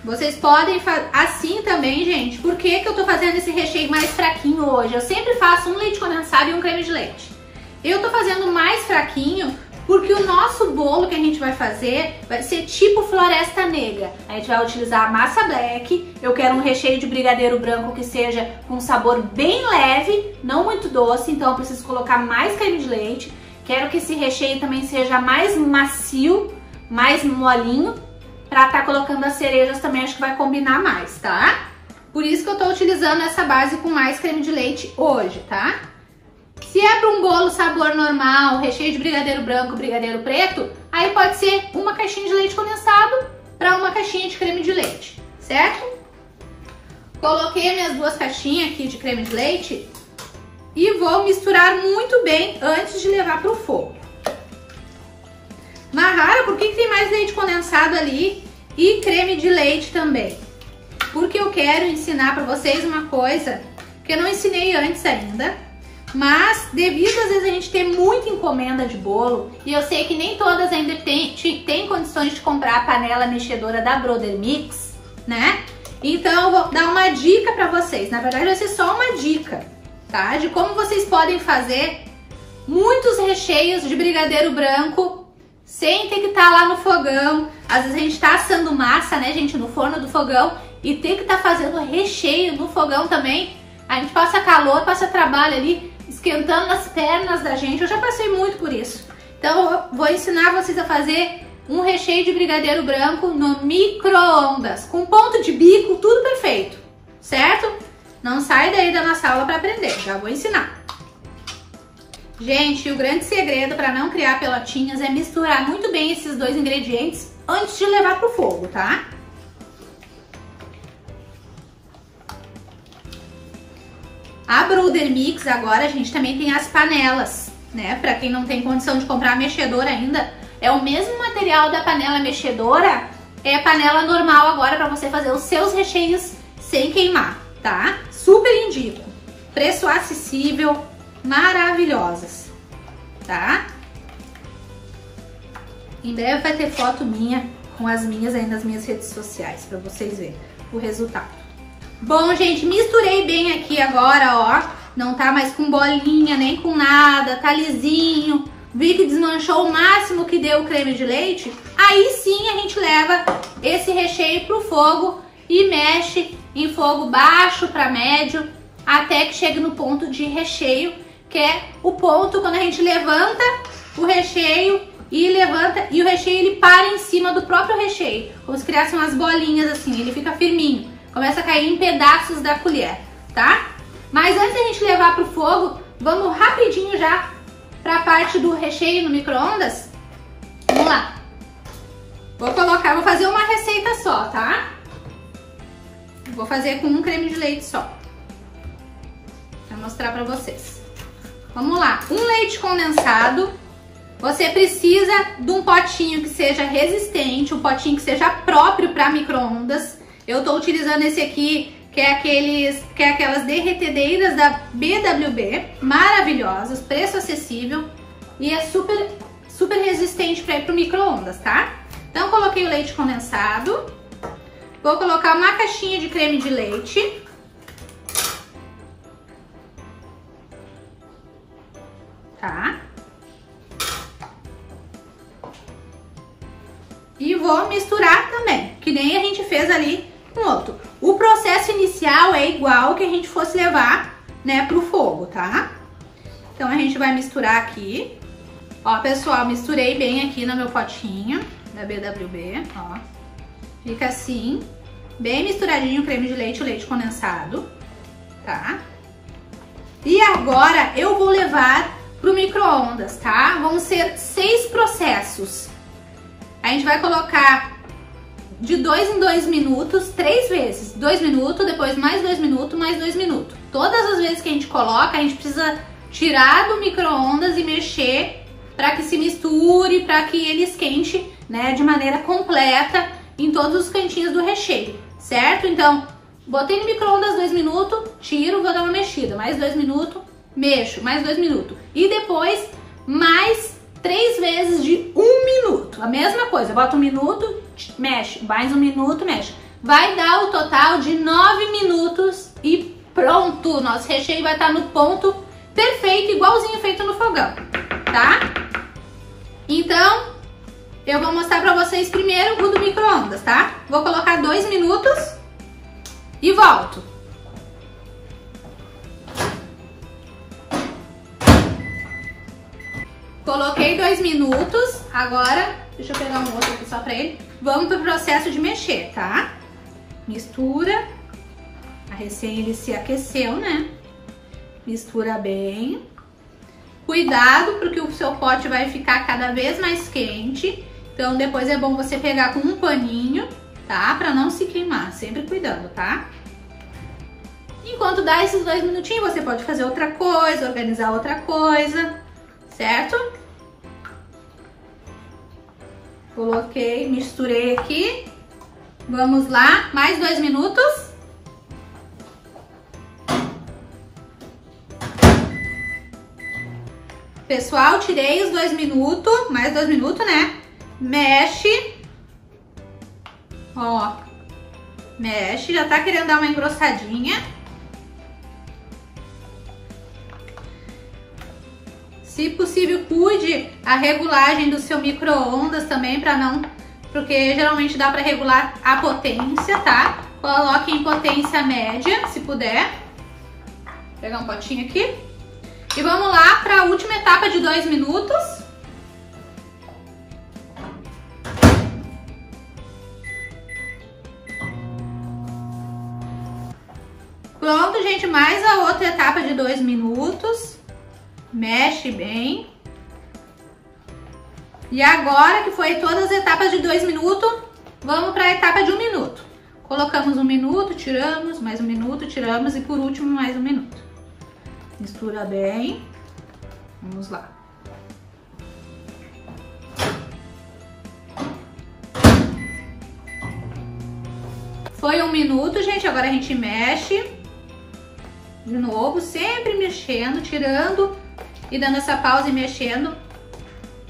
Vocês podem fazer assim também, gente. Por que que eu tô fazendo esse recheio mais fraquinho hoje? Eu sempre faço um leite condensado e um creme de leite. Eu tô fazendo mais fraquinho porque o nosso bolo que a gente vai fazer vai ser tipo Floresta Negra. A gente vai utilizar a massa black. Eu quero um recheio de brigadeiro branco que seja com sabor bem leve, não muito doce. Então eu preciso colocar mais creme de leite. Quero que esse recheio também seja mais macio, mais molinho. Pra tá colocando as cerejas também, acho que vai combinar mais, tá? Por isso que eu tô utilizando essa base com mais creme de leite hoje, tá? Se é para um bolo sabor normal, recheio de brigadeiro branco, brigadeiro preto, aí pode ser uma caixinha de leite condensado para uma caixinha de creme de leite, certo? Coloquei as minhas 2 caixinhas aqui de creme de leite e vou misturar muito bem antes de levar para o fogo. Nahara, por que tem mais leite condensado ali e creme de leite também? Porque eu quero ensinar para vocês uma coisa que eu não ensinei antes ainda, mas devido às vezes a gente ter muita encomenda de bolo, e eu sei que nem todas ainda tem condições de comprar a panela mexedora da Brother Mix, né? Então eu vou dar uma dica para vocês, na verdade vai ser só uma dica, tá? De como vocês podem fazer muitos recheios de brigadeiro branco sem ter que estar lá no fogão. Às vezes a gente tá assando massa, né, gente, no forno do fogão e ter que estar fazendo recheio no fogão também, a gente passa calor, passa trabalho ali, esquentando as pernas da gente. Eu já passei muito por isso. Então eu vou ensinar vocês a fazer um recheio de brigadeiro branco no micro-ondas, com ponto de bico, tudo perfeito, certo? Não sai daí da nossa aula para aprender, já vou ensinar. Gente, o grande segredo para não criar pelotinhas é misturar muito bem esses dois ingredientes antes de levar pro fogo, tá? A Brother Mix agora, a gente também tem as panelas, né? Para quem não tem condição de comprar mexedora ainda, é o mesmo material da panela mexedora, é a panela normal agora para você fazer os seus recheios sem queimar, tá? Super indico. Preço acessível, maravilhosas, tá? Em breve vai ter foto minha com as minhas aí nas minhas redes sociais para vocês verem o resultado. Bom, gente, misturei bem aqui agora, ó. Não tá mais com bolinha, nem com nada, tá lisinho. Vi que desmanchou o máximo que deu o creme de leite. Aí sim a gente leva esse recheio pro fogo e mexe em fogo baixo para médio até que chegue no ponto de recheio, que é o ponto quando a gente levanta o recheio e levanta e o recheio ele para em cima do próprio recheio, como se criassem umas bolinhas assim, ele fica firminho. Começa a cair em pedaços da colher, tá? Mas antes de a gente levar pro fogo, vamos rapidinho já pra parte do recheio no micro-ondas. Vamos lá. Vou fazer uma receita só, tá? Vou fazer com um creme de leite só. Pra mostrar pra vocês. Vamos lá. Um leite condensado. Você precisa de um potinho que seja resistente, um potinho que seja próprio para micro-ondas. Eu tô utilizando esse aqui, que é aquelas derretedeiras da BWB, maravilhosas, preço acessível e é super resistente para ir pro micro-ondas, tá? Então coloquei o leite condensado, vou colocar uma caixinha de creme de leite, tá? E vou misturar também, que nem a gente fez ali com outro. O processo inicial é igual que a gente fosse levar, né, pro fogo, tá? Então a gente vai misturar aqui. Ó, pessoal, misturei bem aqui no meu potinho da BWB, ó. Fica assim, bem misturadinho o creme de leite e o leite condensado, tá? E agora eu vou levar pro micro-ondas, tá? Vão ser 6 processos. A gente vai colocar de 2 em 2 minutos, 3 vezes. 2 minutos, depois mais 2 minutos, mais 2 minutos. Todas as vezes que a gente coloca, a gente precisa tirar do micro-ondas e mexer para que se misture, para que ele esquente, né, de maneira completa em todos os cantinhos do recheio, certo? Então, botei no micro-ondas 2 minutos, tiro, vou dar uma mexida. Mais 2 minutos, mexo, mais 2 minutos. E depois, mais 3 vezes de 1 minuto. A mesma coisa, bota 1 minuto, mexe, mais 1 minuto, mexe. Vai dar o total de 9 minutos e pronto! Nosso recheio vai estar no ponto perfeito, igualzinho feito no fogão, tá? Então, eu vou mostrar pra vocês primeiro o do micro-ondas, tá? Vou colocar 2 minutos e volto. Coloquei 2 minutos, agora, deixa eu pegar um outro aqui só pra ele. Vamos pro processo de mexer, tá? Mistura, a recém ele se aqueceu, né? Mistura bem. Cuidado, porque o seu pote vai ficar cada vez mais quente. Então depois é bom você pegar com um paninho, tá? Pra não se queimar, sempre cuidando, tá? Enquanto dá esses 2 minutinhos, você pode fazer outra coisa, organizar outra coisa, certo? Coloquei, misturei aqui. Vamos lá, mais 2 minutos. Pessoal, tirei os 2 minutos, mais 2 minutos, né? Mexe. Ó, mexe, já tá querendo dar uma engrossadinha. Se possível, cuide a regulagem do seu micro-ondas também, para não... Porque geralmente dá para regular a potência, tá? Coloque em potência média, se puder. Vou pegar um potinho aqui. E vamos lá para a última etapa de 2 minutos. Pronto, gente, mais a outra etapa de 2 minutos. Mexe bem. E agora que foi todas as etapas de 2 minutos, vamos para a etapa de 1 minuto. Colocamos 1 minuto, tiramos, mais 1 minuto, tiramos e por último mais 1 minuto. Mistura bem. Vamos lá. Foi 1 minuto, gente, agora a gente mexe. De novo, sempre mexendo, tirando e dando essa pausa e mexendo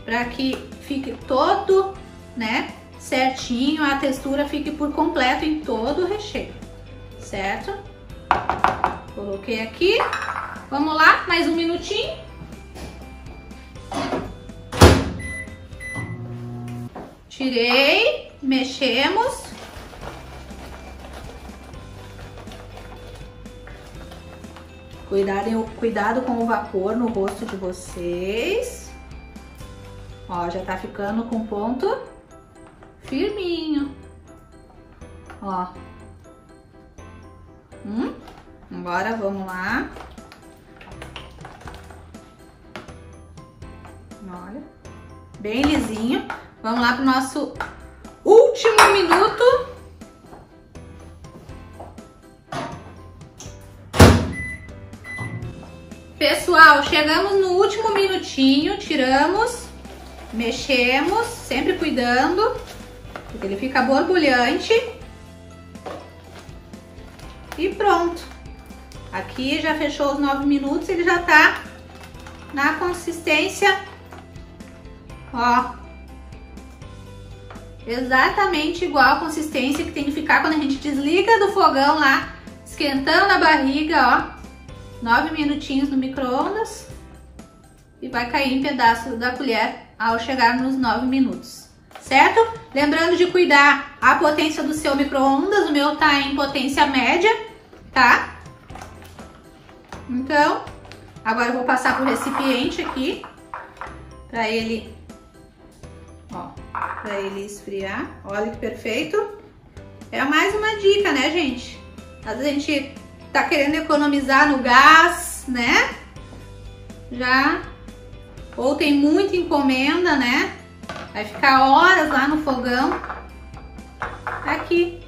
para que fique todo, né, certinho, a textura fique por completo em todo o recheio, certo? Coloquei aqui. Vamos lá, mais 1 minutinho. Tirei, mexemos. Cuidado com o vapor no rosto de vocês. Ó, já tá ficando com ponto firminho. Ó. Agora vamos lá. Olha. Bem lisinho. Vamos lá pro nosso último minuto. Pessoal, chegamos no último minutinho, tiramos, mexemos, sempre cuidando, porque ele fica borbulhante. E pronto. Aqui já fechou os 9 minutos, ele já tá na consistência, ó, exatamente igual a consistência que tem que ficar quando a gente desliga do fogão lá, esquentando a barriga, ó. 9 minutinhos no micro-ondas e vai cair em pedaços da colher ao chegar nos 9 minutos, certo? Lembrando de cuidar a potência do seu micro-ondas, o meu tá em potência média, tá? Então, agora eu vou passar pro recipiente aqui, pra ele, ó, pra ele esfriar. Olha que perfeito. É mais uma dica, né, gente? Às vezes a gente tá querendo economizar no gás, né? Já. Ou tem muita encomenda, né? Vai ficar horas lá no fogão. Aqui.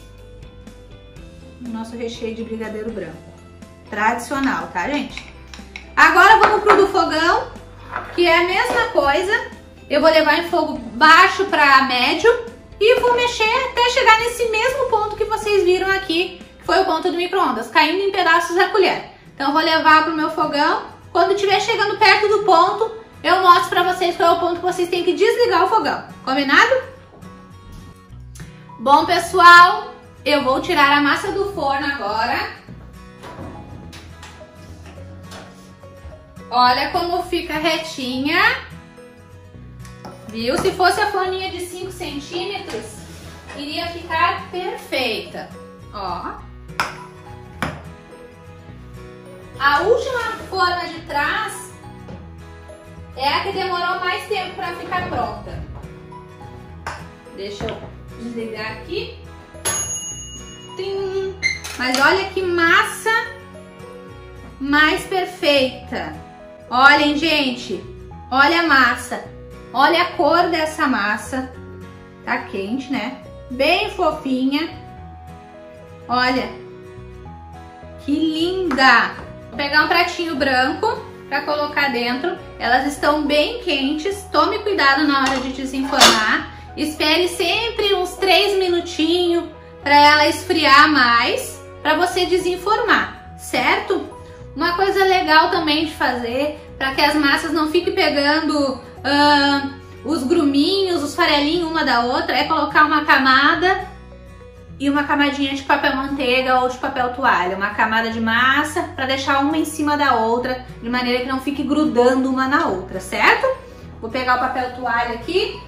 O nosso recheio de brigadeiro branco. Tradicional, tá, gente? Agora vamos pro do fogão, que é a mesma coisa. Eu vou levar em fogo baixo para médio e vou mexer até chegar nesse mesmo ponto que vocês viram aqui. Foi o ponto do micro-ondas, caindo em pedaços a colher. Então eu vou levar pro meu fogão. Quando estiver chegando perto do ponto, eu mostro pra vocês qual é o ponto que vocês têm que desligar o fogão. Combinado? Bom, pessoal, eu vou tirar a massa do forno agora. Olha como fica retinha. Viu? Se fosse a forminha de 5 centímetros, iria ficar perfeita. Ó. A última forma de trás é a que demorou mais tempo para ficar pronta. Deixa eu desligar aqui. Tim. Mas olha que massa mais perfeita. Olhem, gente. Olha a massa. Olha a cor dessa massa. Tá quente, né? Bem fofinha. Olha. Que linda. Vou pegar um pratinho branco para colocar dentro. Elas estão bem quentes. Tome cuidado na hora de desenformar. Espere sempre uns 3 minutinhos para ela esfriar mais, para você desenformar, certo? Uma coisa legal também de fazer, para que as massas não fiquem pegando os gruminhos, os farelinhos uma da outra, é colocar uma camada e uma camadinha de papel manteiga ou de papel toalha, uma camada de massa para deixar uma em cima da outra, de maneira que não fique grudando uma na outra, certo? Vou pegar o papel toalha aqui.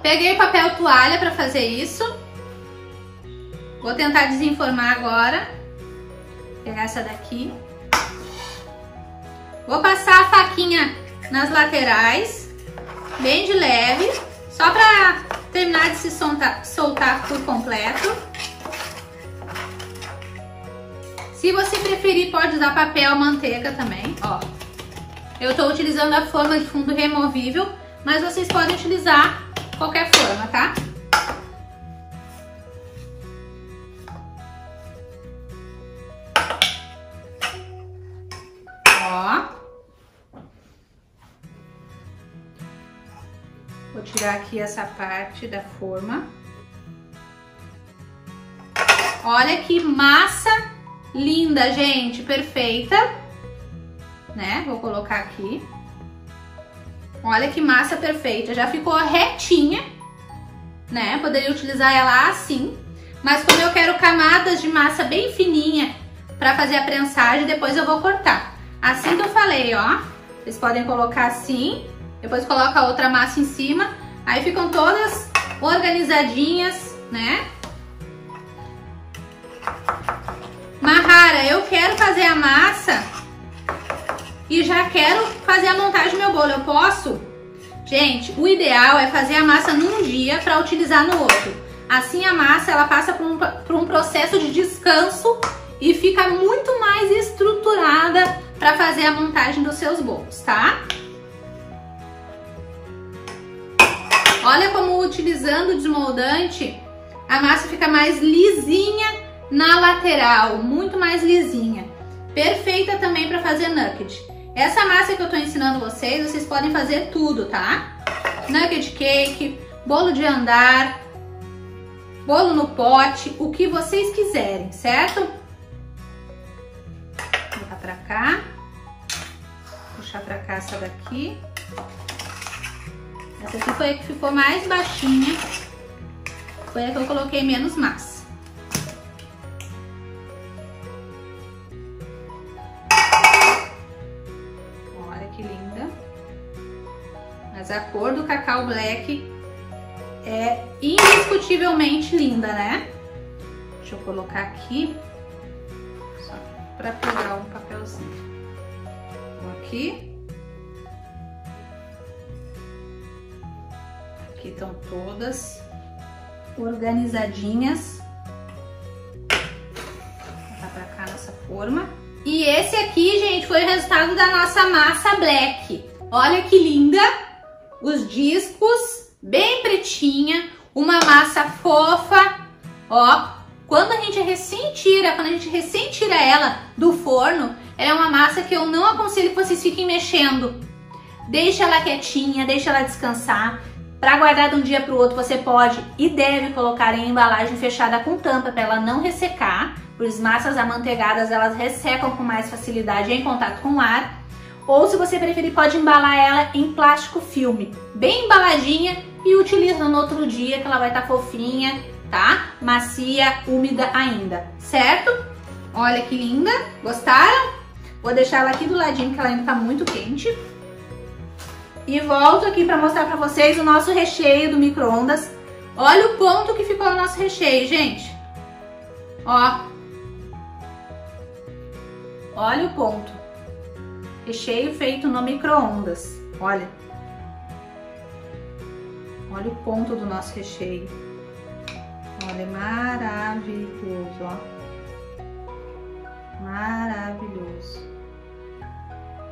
Peguei papel toalha para fazer isso. Vou tentar desenformar agora. Vou pegar essa daqui. Vou passar a faquinha nas laterais, bem de leve, só pra terminar de se soltar por completo. Se você preferir, pode usar papel manteiga também, ó. Eu tô utilizando a forma de fundo removível, mas vocês podem utilizar qualquer forma, tá? Ó. Vou tirar aqui essa parte da forma. Olha que massa linda, gente, perfeita, né? Vou colocar aqui. Olha que massa perfeita, já ficou retinha, né? Poderia utilizar ela assim, mas como eu quero camadas de massa bem fininha para fazer a prensagem, depois eu vou cortar. Assim que eu falei, ó, vocês podem colocar assim, depois coloca outra massa em cima, aí ficam todas organizadinhas, né? Mahara, eu quero fazer a massa e já quero fazer a montagem do meu bolo, eu posso? Gente, o ideal é fazer a massa num dia para utilizar no outro. Assim a massa ela passa por um processo de descanso e fica muito mais estruturada para fazer a montagem dos seus bolos, tá? Olha como utilizando o desmoldante a massa fica mais lisinha na lateral, muito mais lisinha. Perfeita também para fazer nugget. Essa massa que eu tô ensinando vocês podem fazer tudo, tá? Nugget cake, bolo de andar, bolo no pote, o que vocês quiserem, certo? Vou botar pra cá. Puxar pra cá essa daqui. Essa aqui foi a que ficou mais baixinha. Foi a que eu coloquei menos massa. Que linda. Mas a cor do cacau black é indiscutivelmente linda, né? Deixa eu colocar aqui só para pegar um papelzinho. Vou aqui. Aqui estão todas organizadinhas. Vou botar para cá nessa forma. E esse aqui, gente, foi o resultado da nossa massa black. Olha que linda! Os discos, bem pretinha, uma massa fofa. Ó, quando a gente recém tira ela do forno, ela é uma massa que eu não aconselho que vocês fiquem mexendo. Deixa ela quietinha, deixa ela descansar. Para guardar de um dia para o outro, você pode e deve colocar em embalagem fechada com tampa para ela não ressecar. As massas amanteigadas, elas ressecam com mais facilidade em contato com o ar. Ou se você preferir, pode embalar ela em plástico filme, bem embaladinha, e utiliza no outro dia que ela vai estar fofinha, tá? Macia, úmida ainda, certo? Olha que linda, gostaram? Vou deixar ela aqui do ladinho, porque ela ainda tá muito quente. E volto aqui para mostrar para vocês o nosso recheio do micro-ondas. Olha o ponto que ficou o nosso recheio, gente. Ó. Olha o ponto. Recheio feito no micro-ondas. Olha. Olha o ponto do nosso recheio. Olha, é maravilhoso, ó. Maravilhoso.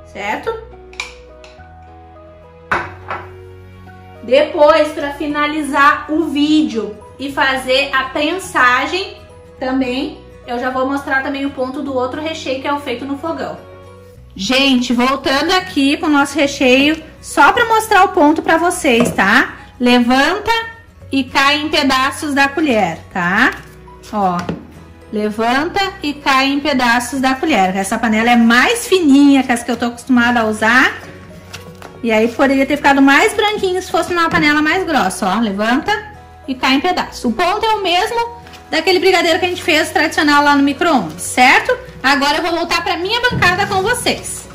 Certo? Depois, para finalizar o vídeo e fazer a prensagem também, eu já vou mostrar também o ponto do outro recheio, que é o feito no fogão. Gente, voltando aqui pro nosso recheio, só para mostrar o ponto para vocês, tá? Levanta e cai em pedaços da colher, tá? Ó, levanta e cai em pedaços da colher. Essa panela é mais fininha que as que eu tô acostumada a usar. E aí poderia ter ficado mais branquinho se fosse numa panela mais grossa, ó. Levanta e cai em pedaços. O ponto é o mesmo daquele brigadeiro que a gente fez tradicional lá no micro-ondas, certo? Agora eu vou voltar para minha bancada com vocês.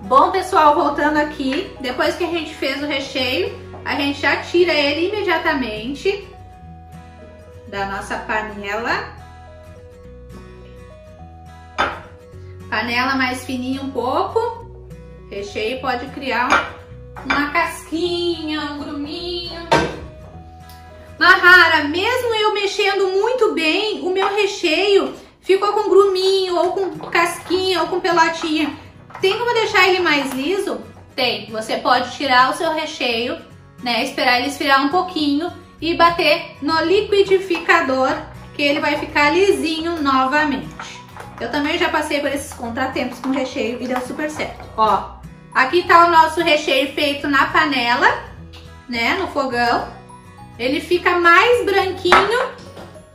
Bom, pessoal, voltando aqui, depois que a gente fez o recheio, a gente já tira ele imediatamente da nossa panela. Panela mais fininha um pouco. Recheio pode criar uma casquinha, um gruminho. Mahara, mesmo eu mexendo muito bem, o meu recheio ficou com gruminho, ou com casquinha, ou com pelotinha. Tem como deixar ele mais liso? Tem. Você pode tirar o seu recheio, né? Esperar ele esfriar um pouquinho e bater no liquidificador, que ele vai ficar lisinho novamente. Eu também já passei por esses contratempos com recheio e deu super certo. Ó, aqui tá o nosso recheio feito na panela, né? No fogão. Ele fica mais branquinho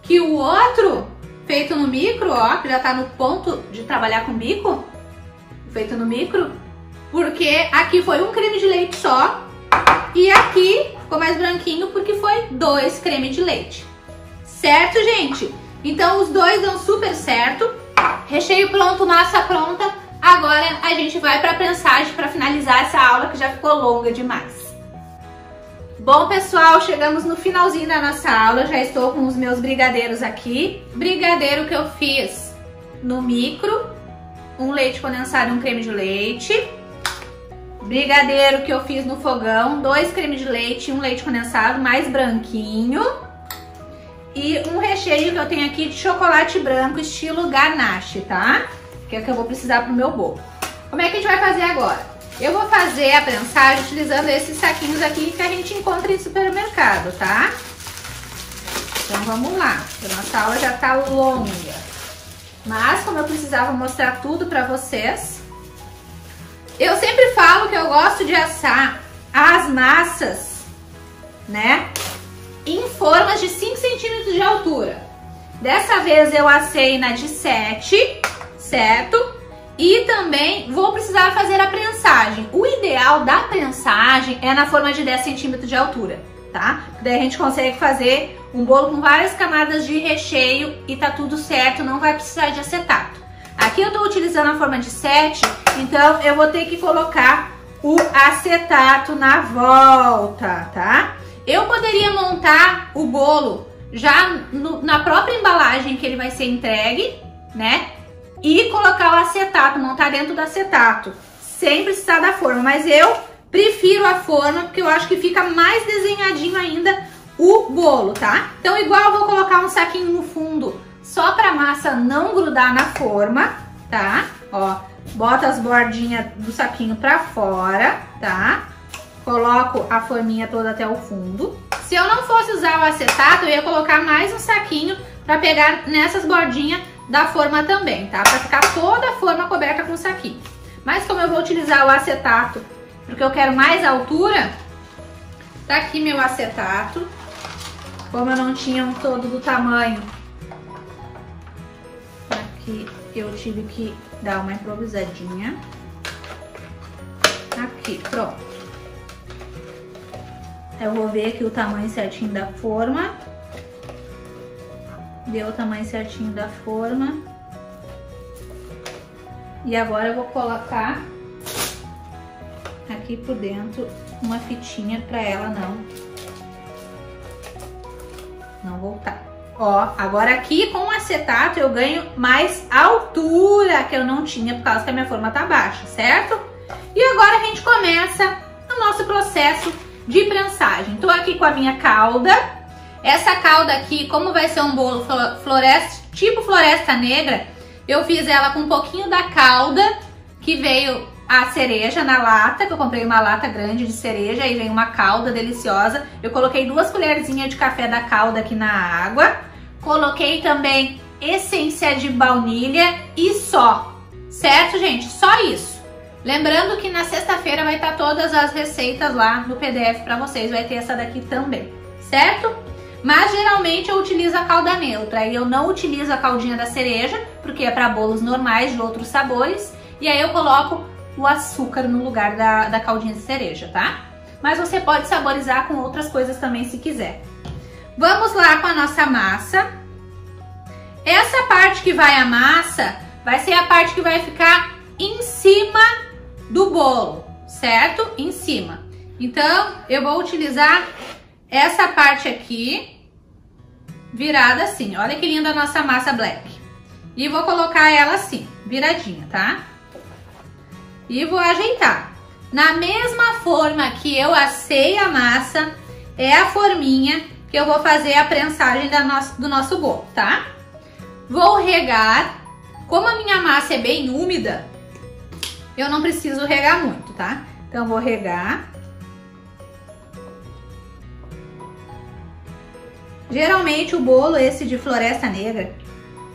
que o outro feito no micro, ó, que já tá no ponto de trabalhar com bico, feito no micro, porque aqui foi um creme de leite só e aqui ficou mais branquinho porque foi 2 cremes de leite. Certo, gente? Então os dois dão super certo. Recheio pronto, massa pronta. Agora a gente vai para a prensagem para finalizar essa aula que já ficou longa demais. Bom, pessoal, chegamos no finalzinho da nossa aula. Já estou com os meus brigadeiros aqui. Brigadeiro que eu fiz no micro, um leite condensado e um creme de leite. Brigadeiro que eu fiz no fogão, 2 cremes de leite e um leite condensado mais branquinho. E um recheio que eu tenho aqui de chocolate branco estilo ganache, tá? Que é o que eu vou precisar pro meu bolo. Como é que a gente vai fazer agora? Eu vou fazer a prensagem utilizando esses saquinhos aqui que a gente encontra em supermercado, tá? Então vamos lá, a nossa aula já tá longa. Mas como eu precisava mostrar tudo pra vocês, eu sempre falo que eu gosto de assar as massas, né, em formas de 5 centímetros de altura. Dessa vez eu assei na de 7, certo? E também vou precisar fazer a prensagem. O ideal da prensagem é na forma de 10 centímetros de altura, tá? Daí a gente consegue fazer um bolo com várias camadas de recheio e tá tudo certo, não vai precisar de acetato. Aqui eu tô utilizando a forma de 7, então eu vou ter que colocar o acetato na volta, tá? Eu poderia montar o bolo já na própria embalagem que ele vai ser entregue, né? E colocar o acetato, montar dentro do acetato, sem precisar da forma. Mas eu prefiro a forma, porque eu acho que fica mais desenhadinho ainda o bolo, tá? Então igual eu vou colocar um saquinho no fundo, só pra massa não grudar na forma, tá? Ó, bota as bordinhas do saquinho pra fora, tá? Coloco a forminha toda até o fundo. Se eu não fosse usar o acetato, eu ia colocar mais um saquinho pra pegar nessas bordinhas da forma também, tá? Pra ficar toda a forma coberta com o saquinho. Mas como eu vou utilizar o acetato, porque eu quero mais altura, tá aqui meu acetato. Como eu não tinha um todo do tamanho, aqui eu tive que dar uma improvisadinha. Aqui, pronto. Eu vou ver aqui o tamanho certinho da forma. Deu o tamanho certinho da forma. E agora eu vou colocar aqui por dentro uma fitinha para ela não voltar. Ó, agora aqui com o acetato eu ganho mais altura, que eu não tinha por causa que a minha forma tá baixa, certo? E agora a gente começa o nosso processo de prensagem. Tô aqui com a minha calda. Essa calda aqui, como vai ser um bolo tipo floresta negra, eu fiz ela com um pouquinho da calda que veio a cereja na lata, que eu comprei uma lata grande de cereja e vem uma calda deliciosa. Eu coloquei 2 colherzinhas de café da calda aqui na água. Coloquei também essência de baunilha e só. Certo, gente? Só isso. Lembrando que na sexta-feira vai estar todas as receitas lá no PDF para vocês. Vai ter essa daqui também, certo? Mas geralmente eu utilizo a calda neutra e eu não utilizo a caldinha da cereja, porque é para bolos normais de outros sabores. E aí eu coloco o açúcar no lugar da caldinha de cereja, tá? Mas você pode saborizar com outras coisas também se quiser. Vamos lá com a nossa massa. Essa parte que vai a massa vai ser a parte que vai ficar em cima do bolo, certo? Em cima. Então eu vou utilizar essa parte aqui virada assim. Olha que linda a nossa massa black. E vou colocar ela assim. viradinha, tá? E vou ajeitar. Na mesma forma que eu assei a massa, é a forminha que eu vou fazer a prensagem do nosso bolo, tá? Vou regar. Como a minha massa é bem úmida, eu não preciso regar muito, tá? Então, vou regar. Geralmente, o bolo esse de Floresta Negra,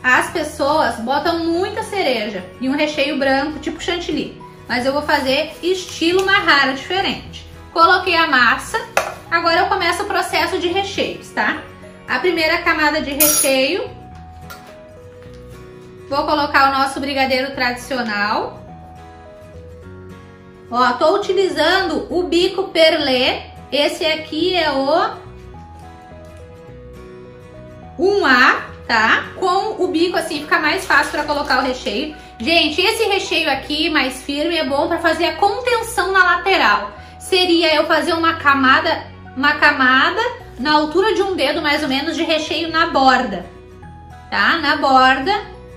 as pessoas botam muita cereja e um recheio branco, tipo chantilly. Mas eu vou fazer estilo Marrara, diferente. Coloquei a massa, agora eu começo o processo de recheios, tá? A primeira camada de recheio, vou colocar o nosso brigadeiro tradicional. Ó, tô utilizando o bico perlé, esse aqui é o 1A, tá? Com o bico assim fica mais fácil para colocar o recheio. Gente, esse recheio aqui mais firme é bom para fazer a contenção na lateral. Seria eu fazer uma camada na altura de um dedo mais ou menos de recheio na borda, tá? Na borda,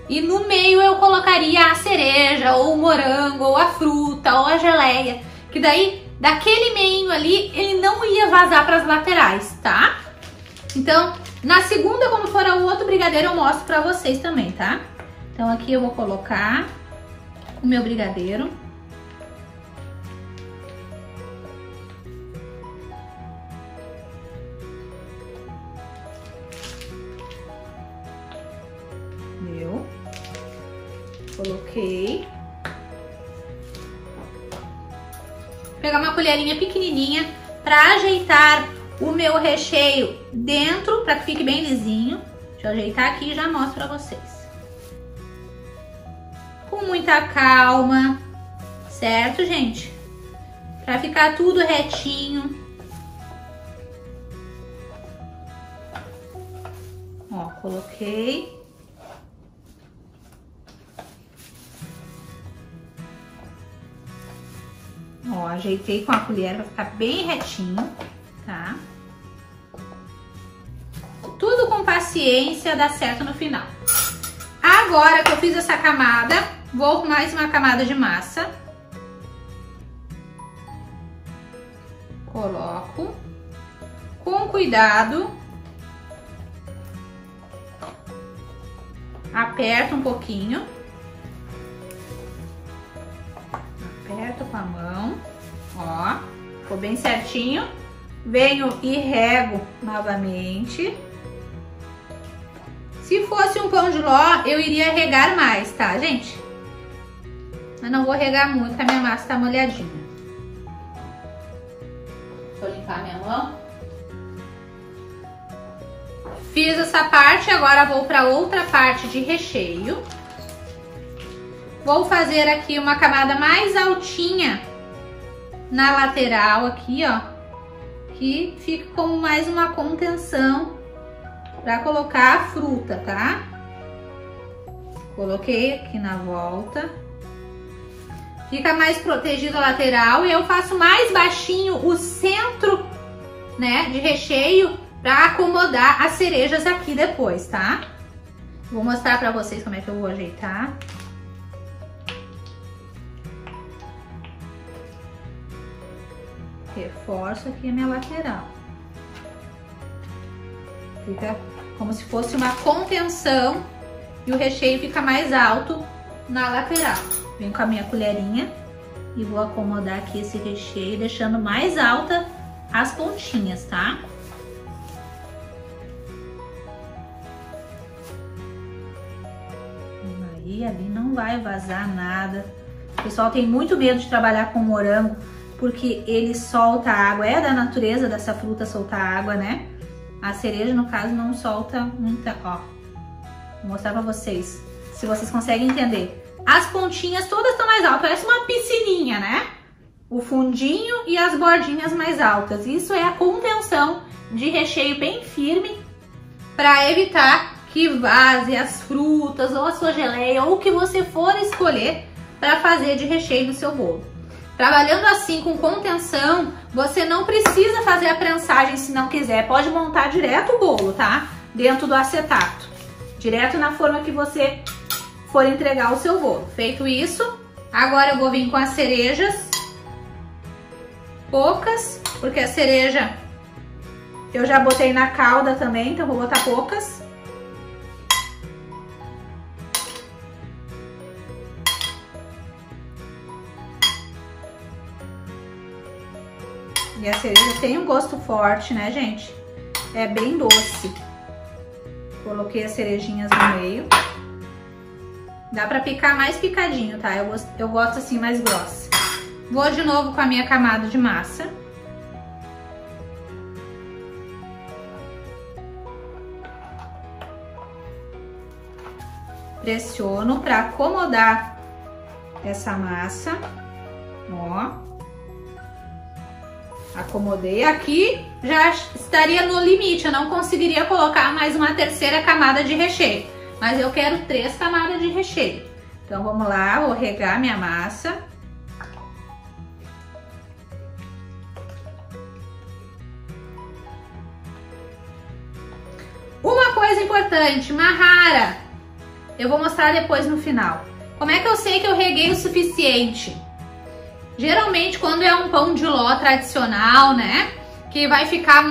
e no meio eu colocaria a cereja, ou o morango, ou a fruta, ou a geleia, que daí daquele meio ali ele não ia vazar para as laterais, tá? Então, na segunda, quando for o outro brigadeiro, eu mostro pra vocês também, tá? Então, aqui eu vou colocar o meu brigadeiro. Coloquei. Vou pegar uma colherinha pequenininha pra ajeitar o meu recheio dentro, para que fique bem lisinho. Deixa eu ajeitar aqui e já mostro para vocês. Com muita calma, certo, gente? Para ficar tudo retinho. Ó, coloquei. Ó, ajeitei com a colher para ficar bem retinho, tá? Tudo com paciência, dá certo no final. Agora que eu fiz essa camada, vou com mais uma camada de massa. Coloco com cuidado. Aperto um pouquinho. Aperto com a mão, ó, ficou bem certinho. Venho e rego novamente. Se fosse um pão de ló, eu iria regar mais, tá, gente? Mas não vou regar muito, porque a minha massa tá molhadinha. Deixa eu limpar minha mão. Fiz essa parte, agora vou para outra parte de recheio. Vou fazer aqui uma camada mais altinha na lateral aqui, ó, que fica como mais uma contenção para colocar a fruta, tá? Coloquei aqui na volta. Fica mais protegido a lateral e eu faço mais baixinho o centro, né, de recheio para acomodar as cerejas aqui depois, tá? Vou mostrar para vocês como é que eu vou ajeitar. Reforço aqui a minha lateral. Fica como se fosse uma contenção e o recheio fica mais alto na lateral. Venho com a minha colherinha e vou acomodar aqui esse recheio, deixando mais alta as pontinhas, tá? Aí, ali não vai vazar nada. O pessoal tem muito medo de trabalhar com morango, porque ele solta água, é da natureza dessa fruta soltar água, né? A cereja, no caso, não solta muita, ó. Vou mostrar pra vocês, se vocês conseguem entender. As pontinhas todas estão mais altas, parece uma piscininha, né? O fundinho e as bordinhas mais altas. Isso é a contenção de recheio bem firme para evitar que vaze as frutas ou a sua geleia ou o que você for escolher para fazer de recheio no seu bolo. Trabalhando assim com contenção, você não precisa fazer a prensagem se não quiser. Pode montar direto o bolo, tá? Dentro do acetato. Direto na forma que você for entregar o seu bolo. Feito isso, agora eu vou vir com as cerejas. Poucas, porque a cereja eu já botei na calda também, então vou botar poucas. E a cereja tem um gosto forte, né, gente? É bem doce. Coloquei as cerejinhas no meio. Dá pra picar mais picadinho, tá? Eu gosto assim mais grossa. Vou de novo com a minha camada de massa. Pressiono pra acomodar essa massa. Ó. Acomodei aqui, já estaria no limite, eu não conseguiria colocar mais uma terceira camada de recheio, mas eu quero 3 camadas de recheio. Então vamos lá, vou regar minha massa. Uma coisa importante, marrara, eu vou mostrar depois no final. Como é que eu sei que eu reguei o suficiente? Geralmente quando é um pão de ló tradicional, né, que vai ficar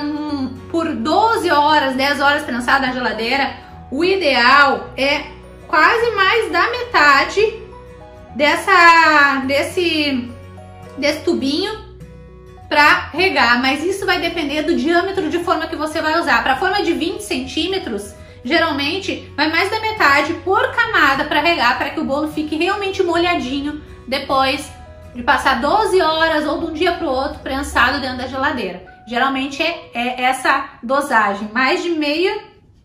por 12 horas, 10 horas prensado na geladeira, o ideal é quase mais da metade desse tubinho para regar, mas isso vai depender do diâmetro de forma que você vai usar. Para forma de 20 centímetros, geralmente vai mais da metade por camada para regar, para que o bolo fique realmente molhadinho depois de passar 12 horas ou de um dia para o outro prensado dentro da geladeira. Geralmente é essa dosagem, mais de meia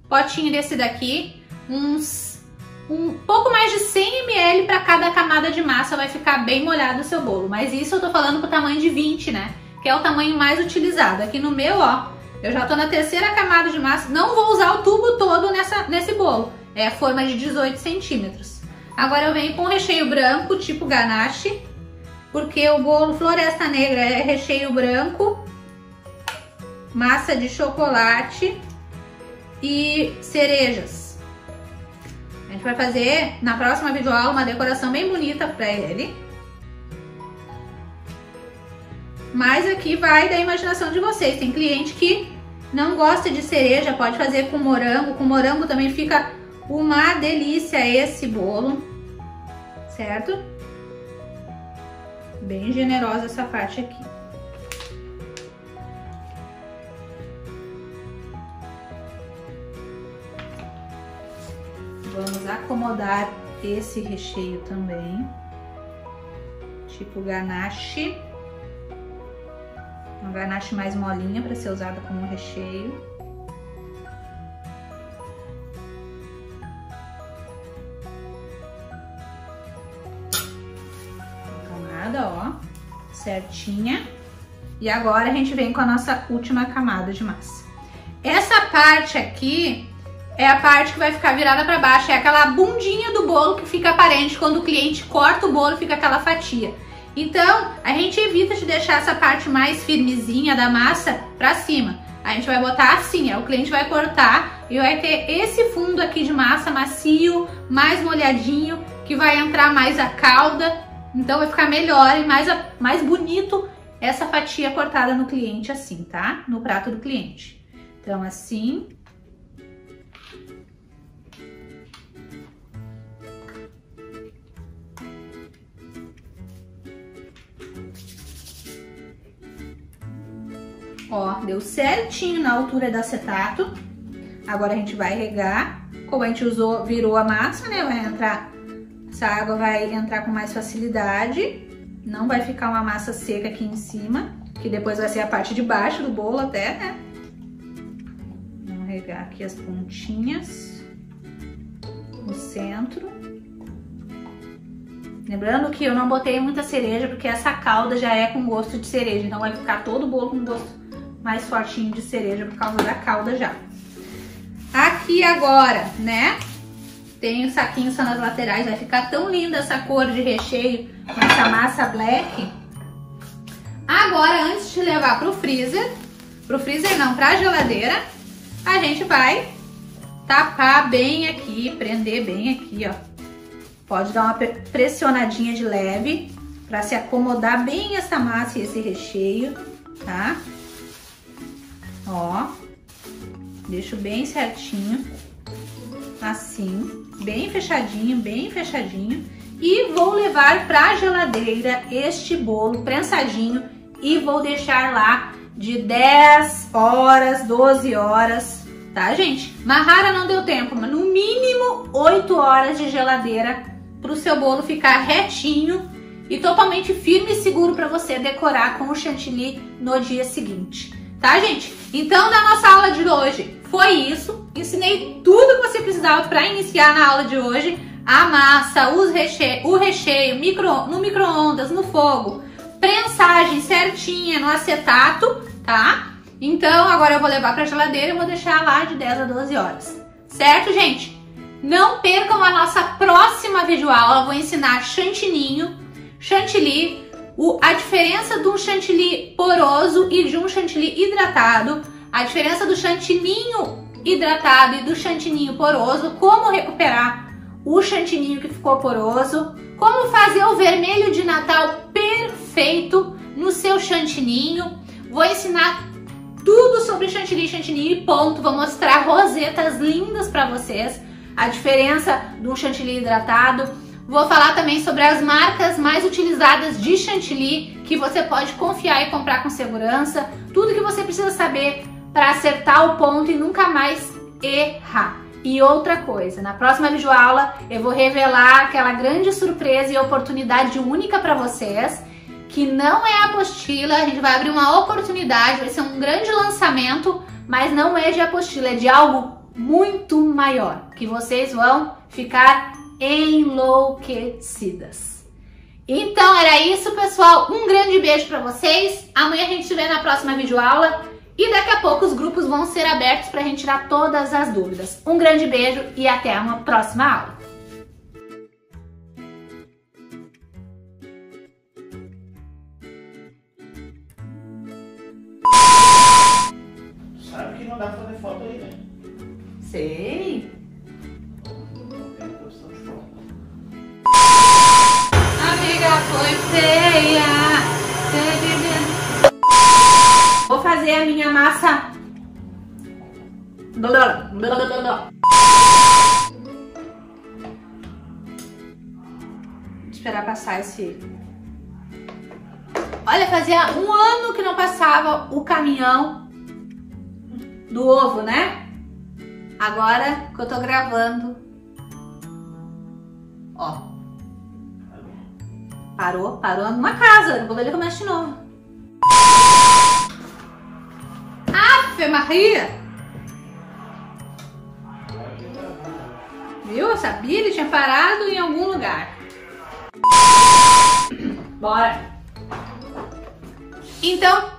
potinho desse daqui, um pouco mais de 100 ml para cada camada de massa, vai ficar bem molhado o seu bolo. Mas isso eu tô falando pro tamanho de 20, né? Que é o tamanho mais utilizado. Aqui no meu, ó, eu já tô na terceira camada de massa, não vou usar o tubo todo nesse bolo. É a forma de 18 centímetros. Agora eu venho com recheio branco, tipo ganache, porque o bolo Floresta Negra é recheio branco, massa de chocolate e cerejas. A gente vai fazer na próxima videoaula uma decoração bem bonita para ele. Mas aqui vai da imaginação de vocês. Tem cliente que não gosta de cereja, pode fazer com morango. Com morango também fica uma delícia esse bolo, certo? Bem generosa essa parte aqui. Vamos acomodar esse recheio também, tipo ganache. Uma ganache mais molinha para ser usada como recheio. Ó, certinha. E agora a gente vem com a nossa última camada de massa. Essa parte aqui é a parte que vai ficar virada para baixo, é aquela bundinha do bolo que fica aparente quando o cliente corta o bolo, fica aquela fatia. Então a gente evita de deixar essa parte mais firmezinha da massa para cima. A gente vai botar assim, ó, o cliente vai cortar e vai ter esse fundo aqui de massa macio, mais molhadinho, que vai entrar mais a calda. Então vai ficar melhor e mais bonito essa fatia cortada no cliente assim, tá? No prato do cliente. Então assim. Ó, deu certinho na altura do acetato. Agora a gente vai regar. Como a gente virou a massa, né? Vai entrar... Essa água vai entrar com mais facilidade, não vai ficar uma massa seca aqui em cima, que depois vai ser a parte de baixo do bolo até, né? Vamos regar aqui as pontinhas, no centro. Lembrando que eu não botei muita cereja, porque essa calda já é com gosto de cereja, então vai ficar todo o bolo com gosto mais fortinho de cereja por causa da calda já. Aqui agora, né? Tem um saquinho só nas laterais, vai ficar tão linda essa cor de recheio com essa massa black. Agora, antes de levar pro freezer não, pra geladeira, a gente vai tapar bem aqui, prender bem aqui, ó, Pode dar uma pressionadinha de leve para se acomodar bem essa massa e esse recheio, tá? Ó, deixo bem certinho, assim, bem fechadinho, e vou levar para a geladeira este bolo prensadinho e vou deixar lá de 10 horas, 12 horas, tá, gente? Mahara não deu tempo, mas no mínimo 8 horas de geladeira para o seu bolo ficar retinho e totalmente firme e seguro para você decorar com o chantilly no dia seguinte, tá, gente? Então, na nossa aula de hoje foi isso. Ensinei tudo que você precisava para iniciar na aula de hoje. A massa, o recheio no micro-ondas, no fogo, prensagem certinha no acetato, tá? Então, agora eu vou levar para a geladeira e vou deixar lá de 10 a 12 horas. Certo, gente? Não percam a nossa próxima videoaula. Eu vou ensinar chantilly, a diferença de um chantilly poroso e de um chantilly hidratado, a diferença do chantininho hidratado e do chantininho poroso, como recuperar o chantininho que ficou poroso, como fazer o vermelho de Natal perfeito no seu chantininho. Vou ensinar tudo sobre chantilly e ponto. Vou mostrar rosetas lindas para vocês, a diferença de um chantilly hidratado. Vou falar também sobre as marcas mais utilizadas de chantilly que você pode confiar e comprar com segurança. Tudo que você precisa saber para acertar o ponto e nunca mais errar. E outra coisa, na próxima videoaula eu vou revelar aquela grande surpresa e oportunidade única para vocês, que não é a apostila. A gente vai abrir uma oportunidade, vai ser um grande lançamento, mas não é de apostila, é de algo muito maior, que vocês vão ficar enlouquecidas. Então era isso, pessoal. Um grande beijo para vocês. Amanhã a gente se vê na próxima videoaula e daqui a pouco os grupos vão ser abertos para a gente tirar todas as dúvidas. Um grande beijo e até uma próxima aula. Sabe que não dá pra fazer foto aí, né? Sei. Amiga, foi feia. Vou fazer a minha massa. Esperar passar esse. Olha, fazia um ano que não passava o caminhão do ovo, né? Agora que eu tô gravando, ó, parou numa casa. Eu vou ver ele começa de novo. Ave Maria! Viu? Eu sabia, ele tinha parado em algum lugar. Bora! Então,